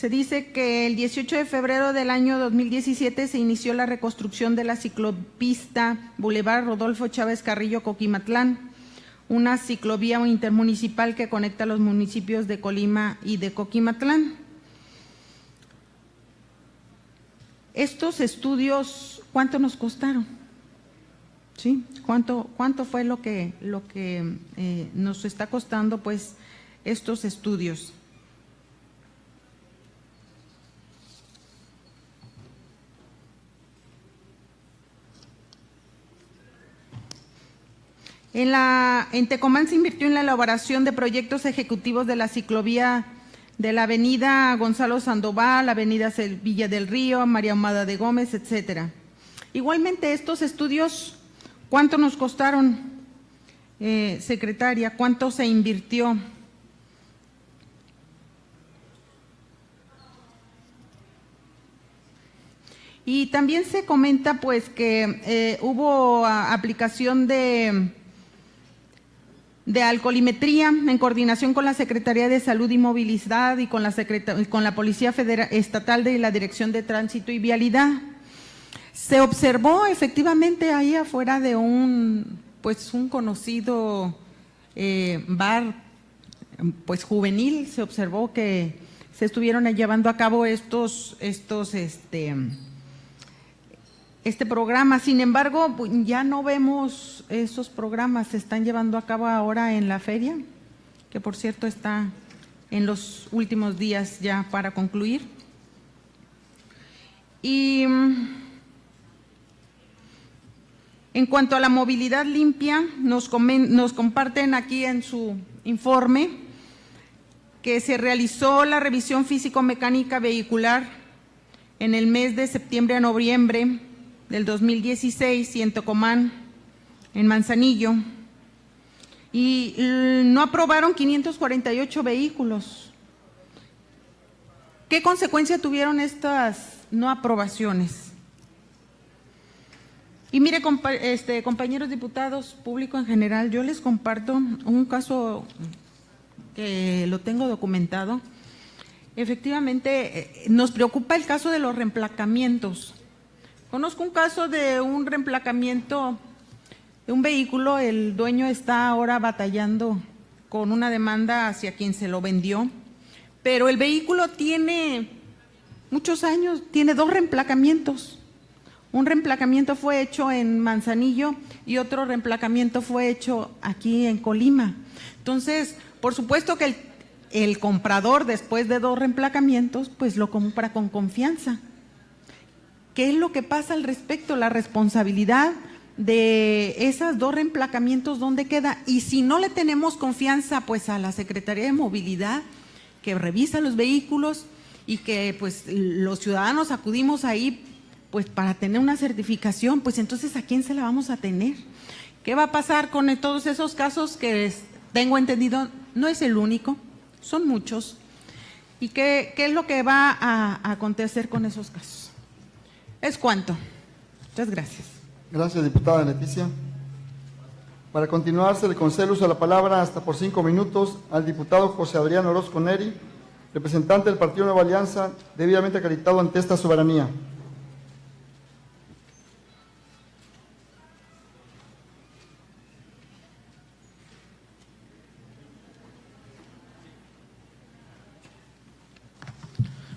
Se dice que el 18 de febrero del año 2017 se inició la reconstrucción de la ciclopista Boulevard Rodolfo Chávez Carrillo Coquimatlán, una ciclovía intermunicipal que conecta los municipios de Colima y de Coquimatlán. Estos estudios, ¿cuánto nos costaron? ¿Sí? ¿Cuánto fue lo que nos está costando, pues, estos estudios? En Tecomán se invirtió en la elaboración de proyectos ejecutivos de la ciclovía de la avenida Gonzalo Sandoval, avenida Villa del Río, María Ahumada de Gómez, etcétera. Igualmente, estos estudios, ¿cuánto nos costaron, secretaria? ¿Cuánto se invirtió? Y también se comenta, pues, que hubo aplicación de alcoholimetría en coordinación con la Secretaría de Salud y Movilidad y con la Policía Estatal de la Dirección de Tránsito y Vialidad. Se observó efectivamente ahí afuera de un conocido bar, pues, juvenil, se observó que se estuvieron llevando a cabo este programa. Sin embargo, ya no vemos esos programas, se están llevando a cabo ahora en la feria, que por cierto está en los últimos días ya para concluir. Y en cuanto a la movilidad limpia, nos comparten aquí en su informe que se realizó la revisión físico-mecánica vehicular en el mes de septiembre a noviembre del 2016 y en Tecomán, en Manzanillo, y no aprobaron 548 vehículos. ¿Qué consecuencia tuvieron estas no aprobaciones? Y mire, compañeros diputados, público en general, yo les comparto un caso que lo tengo documentado. Efectivamente, nos preocupa el caso de los reemplacamientos. Conozco un caso de un reemplacamiento de un vehículo, el dueño está ahora batallando con una demanda hacia quien se lo vendió, pero el vehículo tiene muchos años, tiene 2 reemplacamientos. Un reemplacamiento fue hecho en Manzanillo y otro reemplacamiento fue hecho aquí en Colima. Entonces, por supuesto que el comprador, después de 2 reemplacamientos, pues lo compra con confianza. ¿Qué es lo que pasa al respecto? La responsabilidad de esos 2 reemplacamientos, ¿dónde queda? Y si no le tenemos confianza, pues a la Secretaría de Movilidad, que revisa los vehículos y que pues los ciudadanos acudimos ahí pues para tener una certificación, pues entonces ¿a quién se la vamos a tener? ¿Qué va a pasar con todos esos casos que tengo entendido? No es el único, son muchos. ¿Y qué es lo que va a acontecer con esos casos? ¿Es cuánto? Muchas gracias. Gracias, diputada Leticia. Para continuar, se le concede el uso de la palabra hasta por 5 minutos al diputado José Adrián Orozco Neri, representante del Partido Nueva Alianza, debidamente acreditado ante esta soberanía.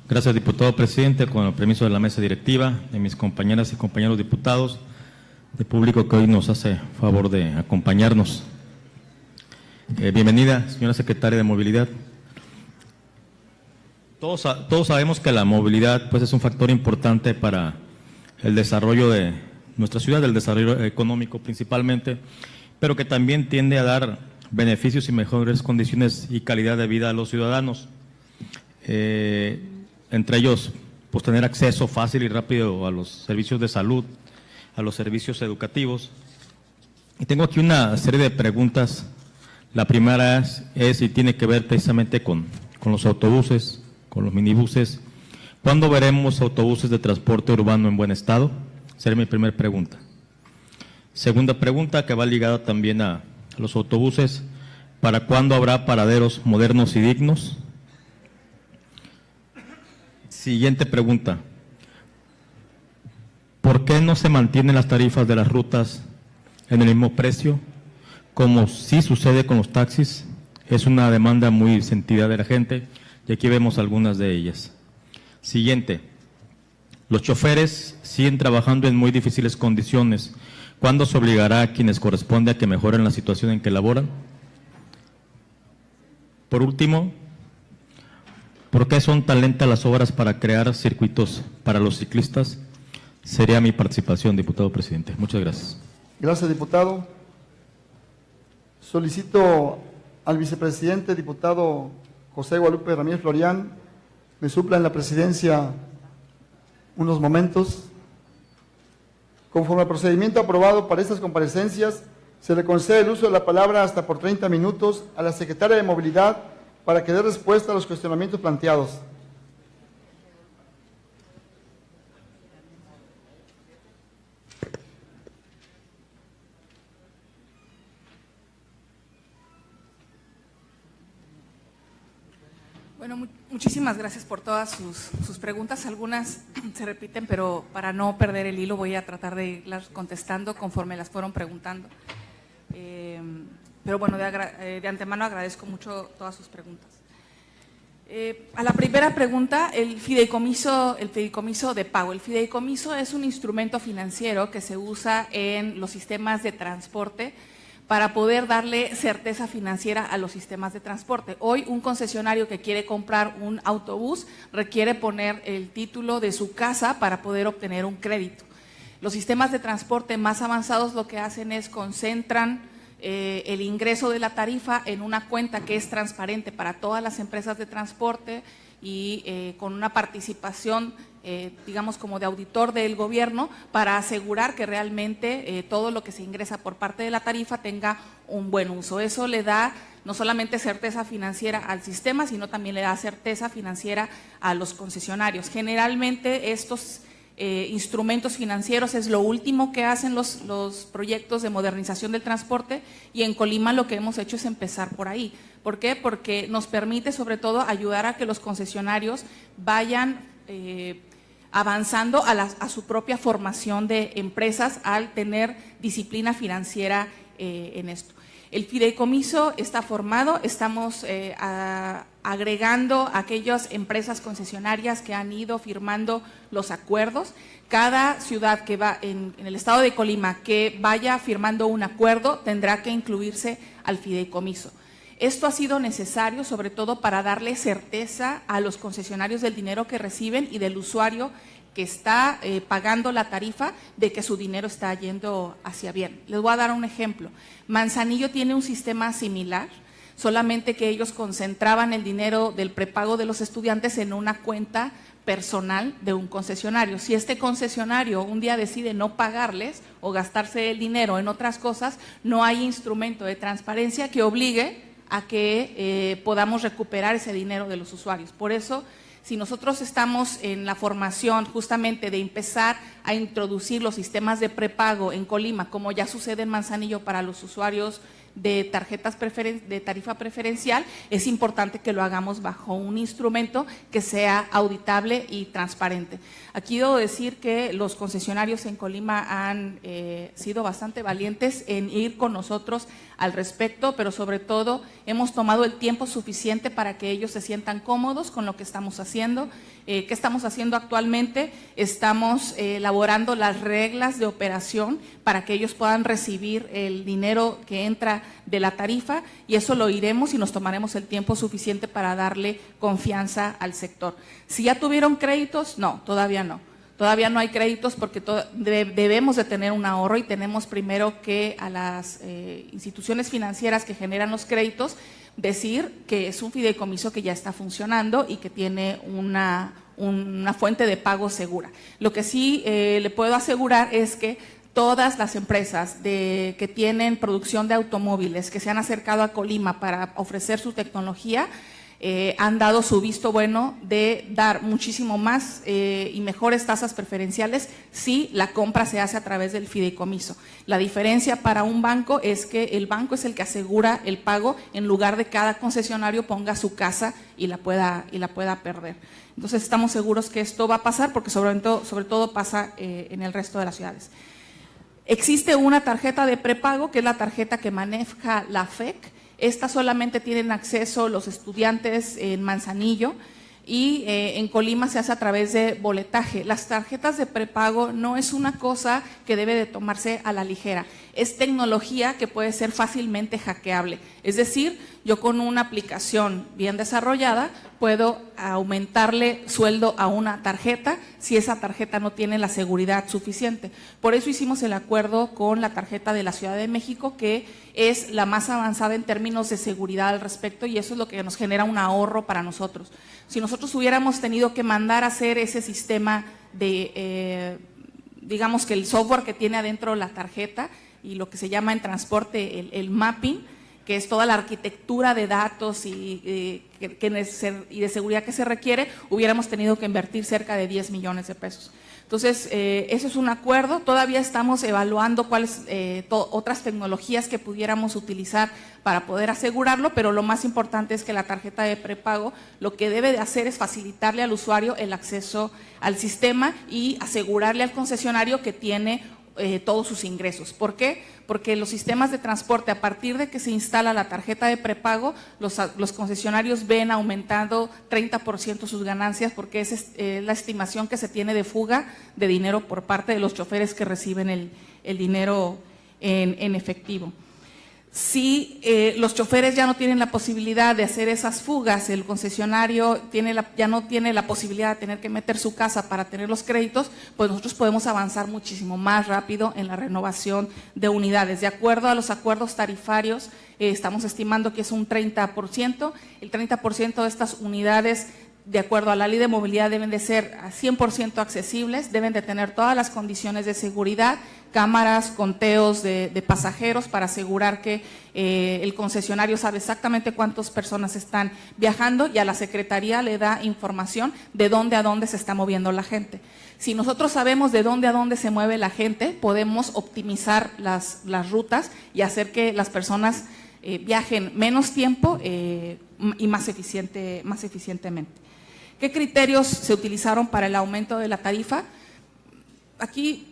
Gracias, diputado presidente. Con el permiso de la mesa directiva, de mis compañeras y compañeros diputados, de público que hoy nos hace favor de acompañarnos. Bienvenida, señora secretaria de Movilidad. Todos sabemos que la movilidad pues, es un factor importante para el desarrollo de nuestra ciudad, el desarrollo económico principalmente, pero que también tiende a dar beneficios y mejores condiciones y calidad de vida a los ciudadanos. Entre ellos, pues tener acceso fácil y rápido a los servicios de salud, a los servicios educativos. Y tengo aquí una serie de preguntas. La primera es y tiene que ver precisamente con los autobuses, con los minibuses. ¿Cuándo veremos autobuses de transporte urbano en buen estado? Sería mi primera pregunta. Segunda pregunta, que va ligada también a los autobuses. ¿Para cuándo habrá paraderos modernos y dignos? Siguiente pregunta. ¿Por qué no se mantienen las tarifas de las rutas en el mismo precio, como sí sucede con los taxis? Es una demanda muy sentida de la gente y aquí vemos algunas de ellas. Siguiente. Los choferes siguen trabajando en muy difíciles condiciones. ¿Cuándo se obligará a quienes corresponde a que mejoren la situación en que laboran? Por último, ¿por qué son tan lentas las obras para crear circuitos para los ciclistas? Sería mi participación, diputado presidente. Muchas gracias. Gracias, diputado. Solicito al vicepresidente, diputado José Guadalupe Ramírez Florián, me supla en la presidencia unos momentos. Conforme al procedimiento aprobado para estas comparecencias, se le concede el uso de la palabra hasta por 30 minutos a la secretaria de Movilidad para que dé respuesta a los cuestionamientos planteados. Bueno, muchísimas gracias por todas sus preguntas. Algunas se repiten, pero para no perder el hilo voy a tratar de irlas contestando conforme las fueron preguntando. Pero bueno, de antemano agradezco mucho todas sus preguntas. A la primera pregunta, el fideicomiso de pago. El fideicomiso es un instrumento financiero que se usa en los sistemas de transporte para poder darle certeza financiera a los sistemas de transporte. Hoy un concesionario que quiere comprar un autobús requiere poner el título de su casa para poder obtener un crédito. Los sistemas de transporte más avanzados lo que hacen es concentran el ingreso de la tarifa en una cuenta que es transparente para todas las empresas de transporte y con una participación digamos como de auditor del gobierno para asegurar que realmente todo lo que se ingresa por parte de la tarifa tenga un buen uso. Eso le da no solamente certeza financiera al sistema, sino también le da certeza financiera a los concesionarios. Generalmente estos instrumentos financieros es lo último que hacen los proyectos de modernización del transporte y en Colima lo que hemos hecho es empezar por ahí. ¿Por qué? Porque nos permite sobre todo ayudar a que los concesionarios vayan avanzando a su propia formación de empresas al tener disciplina financiera en esto. El fideicomiso está formado, estamos agregando aquellas empresas concesionarias que han ido firmando los acuerdos. Cada ciudad que va en el estado de Colima que vaya firmando un acuerdo tendrá que incluirse al fideicomiso. Esto ha sido necesario sobre todo para darle certeza a los concesionarios del dinero que reciben y del usuario que está pagando la tarifa de que su dinero está yendo hacia bien. Les voy a dar un ejemplo. Manzanillo tiene un sistema similar, solamente que ellos concentraban el dinero del prepago de los estudiantes en una cuenta personal de un concesionario. Si este concesionario un día decide no pagarles o gastarse el dinero en otras cosas, no hay instrumento de transparencia que obligue a que podamos recuperar ese dinero de los usuarios. Por eso, si nosotros estamos en la formación justamente de empezar a introducir los sistemas de prepago en Colima, como ya sucede en Manzanillo para los usuarios de tarjetas de tarifa preferencial, es importante que lo hagamos bajo un instrumento que sea auditable y transparente. Aquí debo decir que los concesionarios en Colima han sido bastante valientes en ir con nosotros al respecto, pero sobre todo hemos tomado el tiempo suficiente para que ellos se sientan cómodos con lo que estamos haciendo. ¿Qué estamos haciendo actualmente? Estamos elaborando las reglas de operación para que ellos puedan recibir el dinero que entra de la tarifa y eso lo iremos y nos tomaremos el tiempo suficiente para darle confianza al sector. ¿Si ya tuvieron créditos? No, todavía no. Todavía no hay créditos porque debemos de tener un ahorro y tenemos primero que a las instituciones financieras que generan los créditos decir que es un fideicomiso que ya está funcionando y que tiene una fuente de pago segura. Lo que sí le puedo asegurar es que todas las empresas que tienen producción de automóviles que se han acercado a Colima para ofrecer su tecnología, han dado su visto bueno de dar muchísimo más y mejores tasas preferenciales si la compra se hace a través del fideicomiso. La diferencia para un banco es que el banco es el que asegura el pago en lugar de cada concesionario ponga su casa y la pueda perder. Entonces estamos seguros que esto va a pasar porque sobre todo pasa en el resto de las ciudades. Existe una tarjeta de prepago que es la tarjeta que maneja la FEC. Esta solamente tienen acceso los estudiantes en Manzanillo y en Colima se hace a través de boletaje. Las tarjetas de prepago no es una cosa que debe de tomarse a la ligera, es tecnología que puede ser fácilmente hackeable. Es decir, yo con una aplicación bien desarrollada puedo aumentarle sueldo a una tarjeta si esa tarjeta no tiene la seguridad suficiente. Por eso hicimos el acuerdo con la tarjeta de la Ciudad de México, que es la más avanzada en términos de seguridad al respecto, y eso es lo que nos genera un ahorro para nosotros. Si nosotros hubiéramos tenido que mandar a hacer ese sistema de, digamos que el software que tiene adentro la tarjeta y lo que se llama en transporte el mapping, que es toda la arquitectura de datos y de seguridad que se requiere, hubiéramos tenido que invertir cerca de 10 millones de pesos. Entonces, eso es un acuerdo. Todavía estamos evaluando cuáles otras tecnologías que pudiéramos utilizar para poder asegurarlo, pero lo más importante es que la tarjeta de prepago lo que debe de hacer es facilitarle al usuario el acceso al sistema y asegurarle al concesionario que tiene todos sus ingresos. ¿Por qué? Porque los sistemas de transporte, a partir de que se instala la tarjeta de prepago, los concesionarios ven aumentando 30% sus ganancias, porque esa es la estimación que se tiene de fuga de dinero por parte de los choferes que reciben el dinero en efectivo. Si los choferes ya no tienen la posibilidad de hacer esas fugas, el concesionario ya no tiene la posibilidad de tener que meter su casa para tener los créditos, pues nosotros podemos avanzar muchísimo más rápido en la renovación de unidades. De acuerdo a los acuerdos tarifarios, estamos estimando que es un 30%. El 30% de estas unidades, de acuerdo a la ley de movilidad, deben de ser 100% accesibles, deben de tener todas las condiciones de seguridad, cámaras, conteos de pasajeros para asegurar que el concesionario sabe exactamente cuántas personas están viajando, y a la Secretaría le da información de dónde a dónde se está moviendo la gente. Si nosotros sabemos de dónde a dónde se mueve la gente, podemos optimizar las rutas y hacer que las personas viajen menos tiempo y más eficientemente. ¿Qué criterios se utilizaron para el aumento de la tarifa? Aquí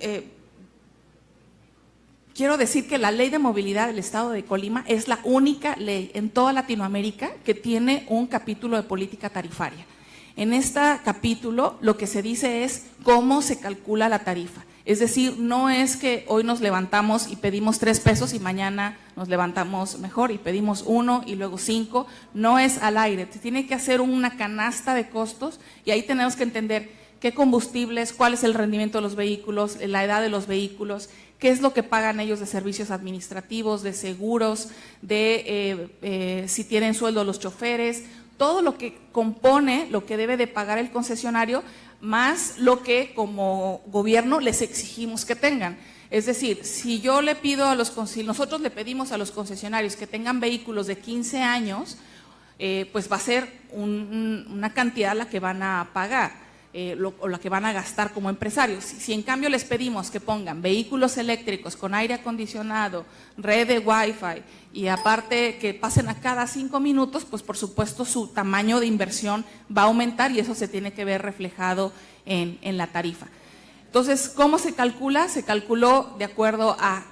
quiero decir que la Ley de Movilidad del Estado de Colima es la única ley en toda Latinoamérica que tiene un capítulo de política tarifaria. En este capítulo lo que se dice es cómo se calcula la tarifa. Es decir, no es que hoy nos levantamos y pedimos 3 pesos y mañana nos levantamos mejor y pedimos 1 y luego 5. No es al aire, se tiene que hacer una canasta de costos, y ahí tenemos que entender qué combustibles, cuál es el rendimiento de los vehículos, la edad de los vehículos, qué es lo que pagan ellos de servicios administrativos, de seguros, de si tienen sueldo los choferes, todo lo que compone lo que debe de pagar el concesionario, más lo que como gobierno les exigimos que tengan. Es decir, si nosotros le pedimos a los concesionarios que tengan vehículos de 15 años, pues va a ser una cantidad la que van a pagar. O la que van a gastar como empresarios. Si en cambio les pedimos que pongan vehículos eléctricos con aire acondicionado, red de Wi-Fi y aparte que pasen a cada 5 minutos, pues por supuesto su tamaño de inversión va a aumentar y eso se tiene que ver reflejado en la tarifa. Entonces, ¿cómo se calcula? Se calculó de acuerdo a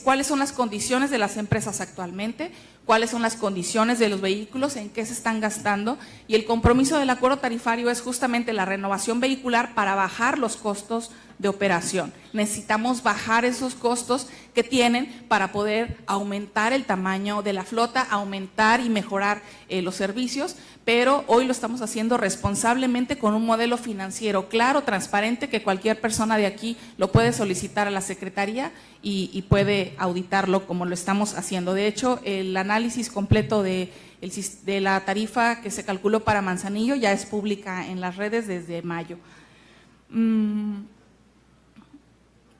cuáles son las condiciones de las empresas actualmente, cuáles son las condiciones de los vehículos, en qué se están gastando, y el compromiso del acuerdo tarifario es justamente la renovación vehicular para bajar los costos de operación. Necesitamos bajar esos costos que tienen para poder aumentar el tamaño de la flota, aumentar y mejorar los servicios, pero hoy lo estamos haciendo responsablemente con un modelo financiero claro, transparente, que cualquier persona de aquí lo puede solicitar a la Secretaría y puede auditarlo como lo estamos haciendo. De hecho, el análisis completo de la tarifa que se calculó para Manzanillo ya es pública en las redes desde mayo.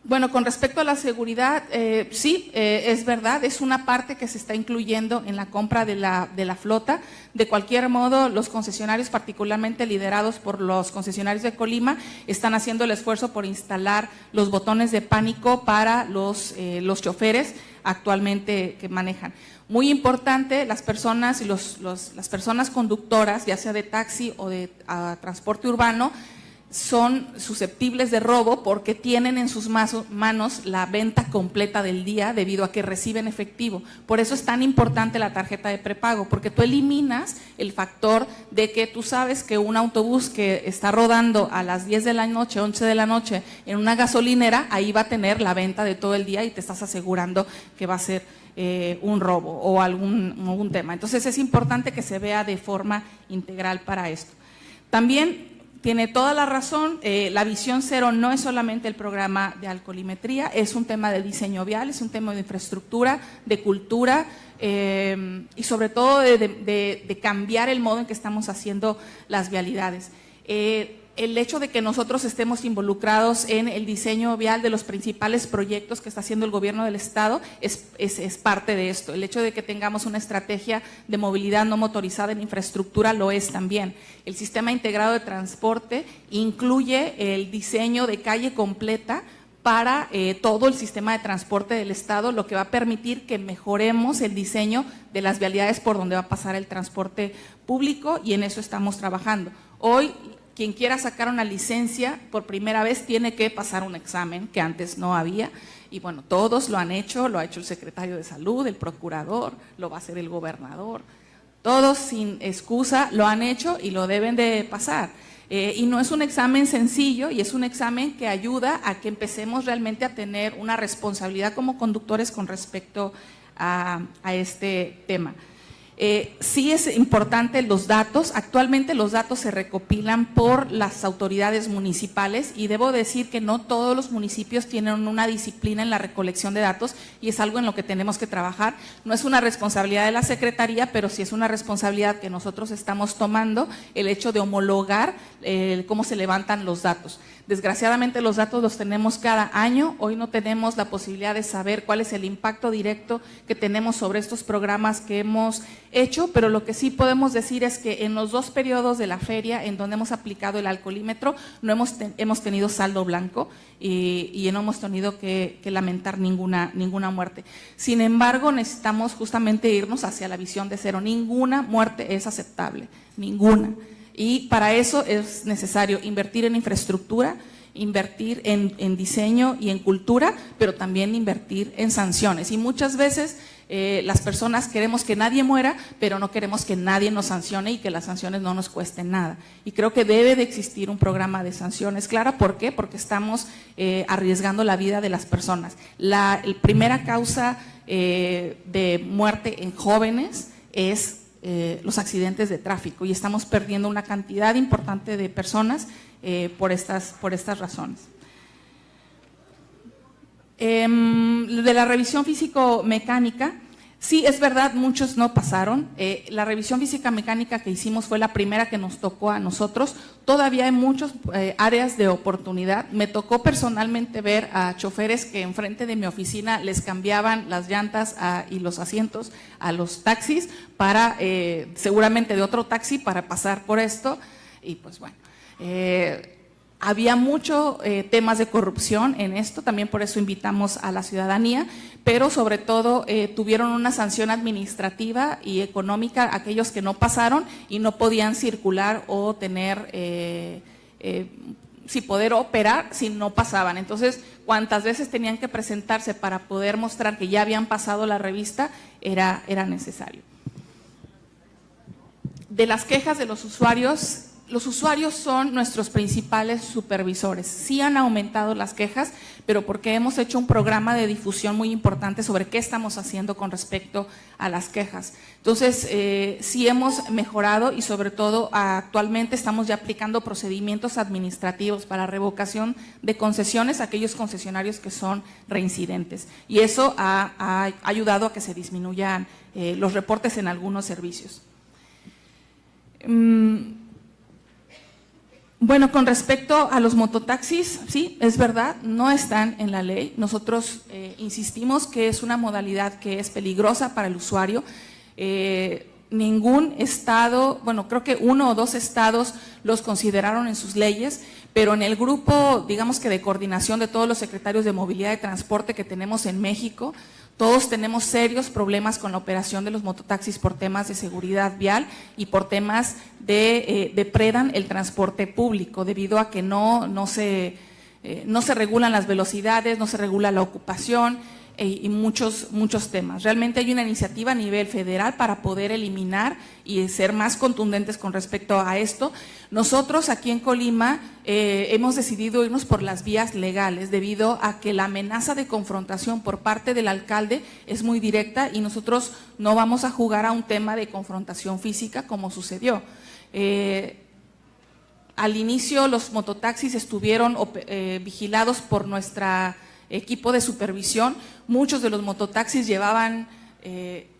Bueno, con respecto a la seguridad, sí, es verdad, es una parte que se está incluyendo en la compra de la flota. De cualquier modo, los concesionarios, particularmente liderados por los concesionarios de Colima, están haciendo el esfuerzo por instalar los botones de pánico para los choferes actualmente que manejan. Muy importante, las personas y las personas conductoras, ya sea de taxi o de transporte urbano, son susceptibles de robo porque tienen en sus manos la venta completa del día debido a que reciben efectivo. Por eso es tan importante la tarjeta de prepago, porque tú eliminas el factor de que tú sabes que un autobús que está rodando a las 10 de la noche, 11 de la noche en una gasolinera, ahí va a tener la venta de todo el día y te estás asegurando que va a ser un robo o algún tema. Entonces es importante que se vea de forma integral para esto. También tiene toda la razón, la Visión Cero no es solamente el programa de alcoholimetría, es un tema de diseño vial, es un tema de infraestructura, de cultura y sobre todo de cambiar el modo en que estamos haciendo las vialidades. El hecho de que nosotros estemos involucrados en el diseño vial de los principales proyectos que está haciendo el gobierno del estado es parte de esto. El hecho de que tengamos una estrategia de movilidad no motorizada en infraestructura lo es también. El sistema integrado de transporte incluye el diseño de calle completa para todo el sistema de transporte del estado, lo que va a permitir que mejoremos el diseño de las vialidades por donde va a pasar el transporte público y en eso estamos trabajando. Hoy, quien quiera sacar una licencia por primera vez tiene que pasar un examen que antes no había y bueno, todos lo han hecho, lo ha hecho el secretario de Salud, el procurador, lo va a hacer el gobernador, todos sin excusa lo han hecho y lo deben de pasar. Y no es un examen sencillo y es un examen que ayuda a que empecemos realmente a tener una responsabilidad como conductores con respecto a este tema. Sí es importante los datos, actualmente los datos se recopilan por las autoridades municipales y debo decir que no todos los municipios tienen una disciplina en la recolección de datos y es algo en lo que tenemos que trabajar. No es una responsabilidad de la Secretaría, pero sí es una responsabilidad que nosotros estamos tomando, el hecho de homologar cómo se levantan los datos. Desgraciadamente los datos los tenemos cada año, hoy no tenemos la posibilidad de saber cuál es el impacto directo que tenemos sobre estos programas que hemos hecho, pero lo que sí podemos decir es que en los 2 periodos de la feria en donde hemos aplicado el alcoholímetro no hemos tenido saldo blanco y no hemos tenido que lamentar ninguna muerte. Sin embargo, necesitamos justamente irnos hacia la visión de cero. Ninguna muerte es aceptable, ninguna. Y para eso es necesario invertir en infraestructura, invertir en diseño y en cultura, pero también invertir en sanciones. Y muchas veces las personas queremos que nadie muera, pero no queremos que nadie nos sancione y que las sanciones no nos cuesten nada. Y creo que debe de existir un programa de sanciones. Claro, ¿por qué? Porque estamos arriesgando la vida de las personas. La primera causa de muerte en jóvenes es los accidentes de tráfico y estamos perdiendo una cantidad importante de personas por estas razones. De la revisión físico-mecánica, sí, es verdad, muchos no pasaron. La revisión física-mecánica que hicimos fue la primera que nos tocó a nosotros. Todavía hay muchas áreas de oportunidad. Me tocó personalmente ver a choferes que enfrente de mi oficina les cambiaban las llantas y los asientos a los taxis para, seguramente de otro taxi, para pasar por esto. Y pues bueno, había muchos temas de corrupción en esto, también por eso invitamos a la ciudadanía, pero sobre todo tuvieron una sanción administrativa y económica a aquellos que no pasaron y no podían circular o tener, poder operar si no pasaban. Entonces, cuantas veces tenían que presentarse para poder mostrar que ya habían pasado la revista, era necesario. De las quejas de los usuarios son nuestros principales supervisores. Sí han aumentado las quejas, pero porque hemos hecho un programa de difusión muy importante sobre qué estamos haciendo con respecto a las quejas. Entonces, sí hemos mejorado y sobre todo actualmente estamos ya aplicando procedimientos administrativos para revocación de concesiones a aquellos concesionarios que son reincidentes. Y eso ha ayudado a que se disminuyan los reportes en algunos servicios. Bueno, con respecto a los mototaxis, sí, es verdad, no están en la ley. Nosotros insistimos que es una modalidad que es peligrosa para el usuario. Ningún estado, bueno, creo que 1 o 2 estados los consideraron en sus leyes, pero en el grupo, digamos que de coordinación de todos los secretarios de movilidad y transporte que tenemos en México, todos tenemos serios problemas con la operación de los mototaxis por temas de seguridad vial y por temas de depredan el transporte público, debido a que no se regulan las velocidades, no se regula la ocupación y muchos temas. Realmente hay una iniciativa a nivel federal para poder eliminar y ser más contundentes con respecto a esto. Nosotros aquí en Colima hemos decidido irnos por las vías legales debido a que la amenaza de confrontación por parte del alcalde es muy directa y nosotros no vamos a jugar a un tema de confrontación física como sucedió. Al inicio los mototaxis estuvieron vigilados por nuestra equipo de supervisión. Muchos de los mototaxis llevaban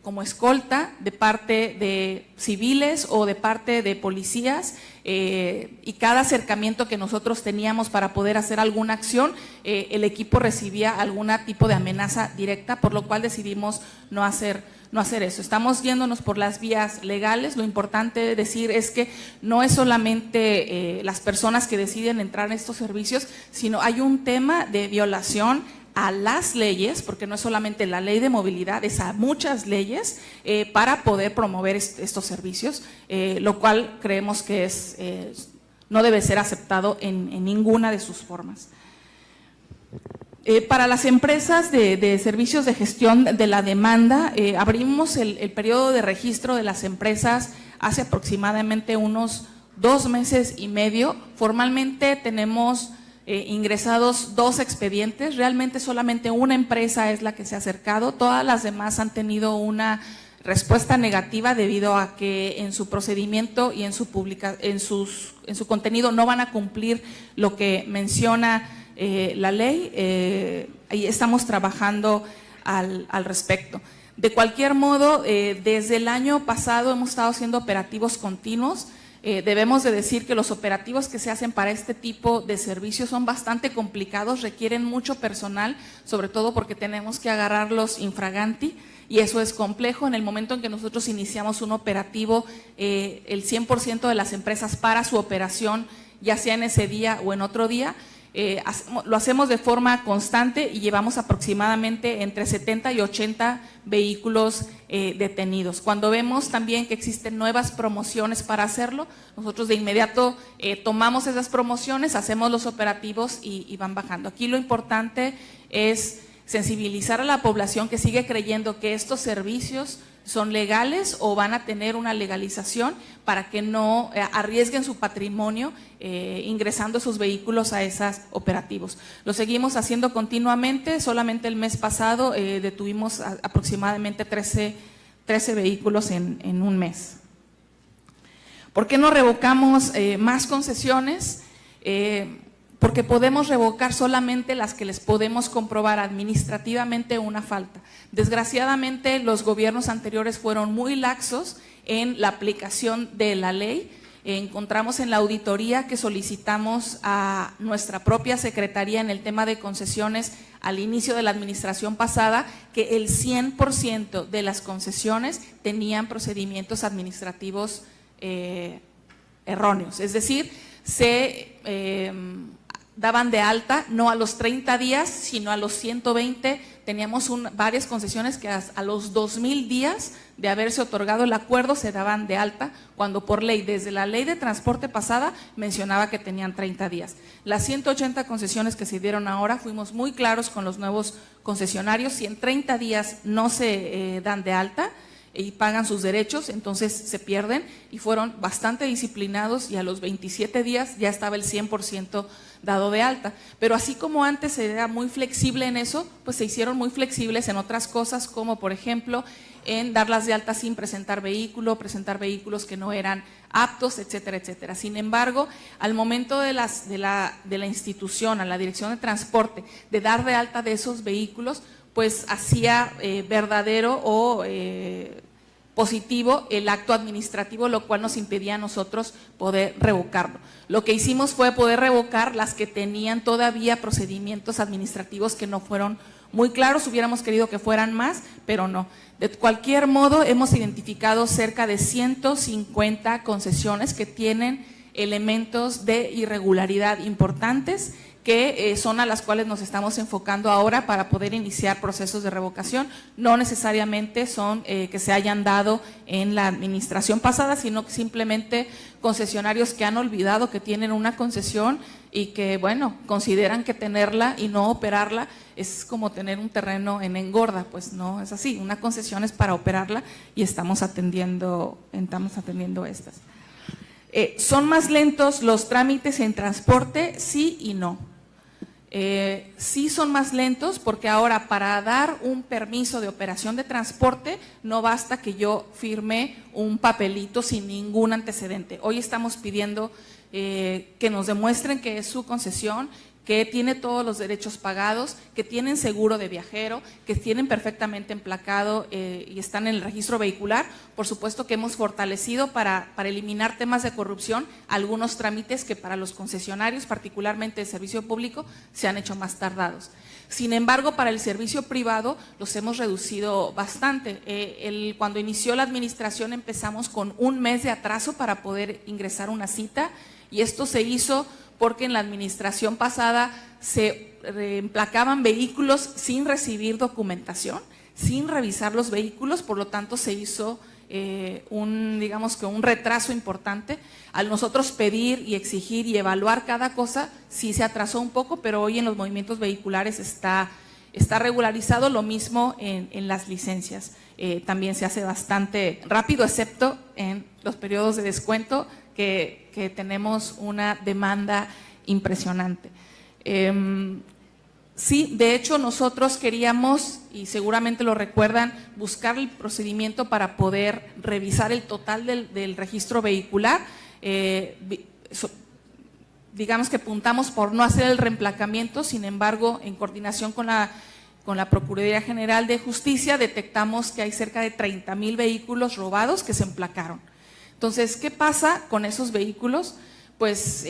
como escolta de parte de civiles o de parte de policías y cada acercamiento que nosotros teníamos para poder hacer alguna acción, el equipo recibía algún tipo de amenaza directa, por lo cual decidimos no hacer eso. Estamos yéndonos por las vías legales. Lo importante decir es que no es solamente las personas que deciden entrar en estos servicios, sino hay un tema de violación a las leyes, porque no es solamente la ley de movilidad, es a muchas leyes para poder promover estos servicios, lo cual creemos que no debe ser aceptado en ninguna de sus formas. Para las empresas de servicios de gestión de la demanda, abrimos el periodo de registro de las empresas hace aproximadamente unos 2 meses y medio. Formalmente tenemos ingresados 2 expedientes, realmente solamente una empresa es la que se ha acercado, todas las demás han tenido una respuesta negativa debido a que en su procedimiento y en su contenido no van a cumplir lo que menciona la ley. Ahí estamos trabajando al respecto. De cualquier modo, desde el año pasado hemos estado haciendo operativos continuos. Debemos de decir que los operativos que se hacen para este tipo de servicios son bastante complicados, requieren mucho personal, sobre todo porque tenemos que agarrarlos infraganti y eso es complejo. En el momento en que nosotros iniciamos un operativo, el 100% de las empresas para su operación, ya sea en ese día o en otro día, lo hacemos de forma constante y llevamos aproximadamente entre 70 y 80 vehículos detenidos. Cuando vemos también que existen nuevas promociones para hacerlo, nosotros de inmediato tomamos esas promociones, hacemos los operativos y van bajando. Aquí lo importante es sensibilizar a la población que sigue creyendo que estos servicios son legales o van a tener una legalización para que no arriesguen su patrimonio ingresando sus vehículos a esos operativos. Lo seguimos haciendo continuamente. Solamente el mes pasado detuvimos aproximadamente 13 vehículos en un mes. ¿Por qué no revocamos más concesiones? Porque podemos revocar solamente las que les podemos comprobar administrativamente una falta. Desgraciadamente, los gobiernos anteriores fueron muy laxos en la aplicación de la ley. Encontramos en la auditoría que solicitamos a nuestra propia secretaría en el tema de concesiones al inicio de la administración pasada que el 100% de las concesiones tenían procedimientos administrativos erróneos, es decir, se daban de alta no a los 30 días, sino a los 120. Teníamos varias concesiones que a los 2000 días de haberse otorgado el acuerdo se daban de alta, cuando por ley, desde la ley de transporte pasada, mencionaba que tenían 30 días. Las 180 concesiones que se dieron ahora, fuimos muy claros con los nuevos concesionarios: si en 30 días no se dan de alta y pagan sus derechos, entonces se pierden, y fueron bastante disciplinados y a los 27 días ya estaba el 100% dado de alta. Pero así como antes se era muy flexible en eso, pues se hicieron muy flexibles en otras cosas, como por ejemplo en darlas de alta sin presentar vehículos que no eran aptos, etcétera, etcétera. Sin embargo, al momento de la institución, a la Dirección de Transporte, de dar de alta de esos vehículos, pues hacía verdadero o positivo el acto administrativo, lo cual nos impedía a nosotros poder revocarlo. Lo que hicimos fue poder revocar las que tenían todavía procedimientos administrativos que no fueron muy claros. Hubiéramos querido que fueran más, pero no. De cualquier modo, hemos identificado cerca de 150 concesiones que tienen elementos de irregularidad importantes, que son a las cuales nos estamos enfocando ahora para poder iniciar procesos de revocación. No necesariamente son que se hayan dado en la administración pasada, sino que simplemente concesionarios que han olvidado que tienen una concesión y que, bueno, consideran que tenerla y no operarla es como tener un terreno en engorda. Pues no es así, una concesión es para operarla y estamos atendiendo estas. ¿Son más lentos los trámites en transporte? Sí y no. Sí son más lentos porque ahora para dar un permiso de operación de transporte no basta que yo firme un papelito sin ningún antecedente. Hoy estamos pidiendo que nos demuestren que es su concesión, que tiene todos los derechos pagados, que tienen seguro de viajero, que tienen perfectamente emplacado y están en el registro vehicular. Por supuesto que hemos fortalecido para eliminar temas de corrupción algunos trámites que para los concesionarios, particularmente el servicio público, se han hecho más tardados. Sin embargo, para el servicio privado los hemos reducido bastante. Cuando inició la administración empezamos con un mes de atraso para poder ingresar una cita, y esto se hizo porque en la administración pasada se emplacaban vehículos sin recibir documentación, sin revisar los vehículos, por lo tanto se hizo digamos que un retraso importante. Al nosotros pedir y exigir y evaluar cada cosa, sí se atrasó un poco, pero hoy en los movimientos vehiculares está regularizado. Lo mismo en las licencias, también se hace bastante rápido, excepto en los periodos de descuento, que tenemos una demanda impresionante. Sí, de hecho nosotros queríamos, y seguramente lo recuerdan, buscar el procedimiento para poder revisar el total del registro vehicular. Digamos que apuntamos por no hacer el reemplacamiento, sin embargo, en coordinación con la Procuraduría General de Justicia, detectamos que hay cerca de 30,000 vehículos robados que se emplacaron. Entonces, ¿qué pasa con esos vehículos? Pues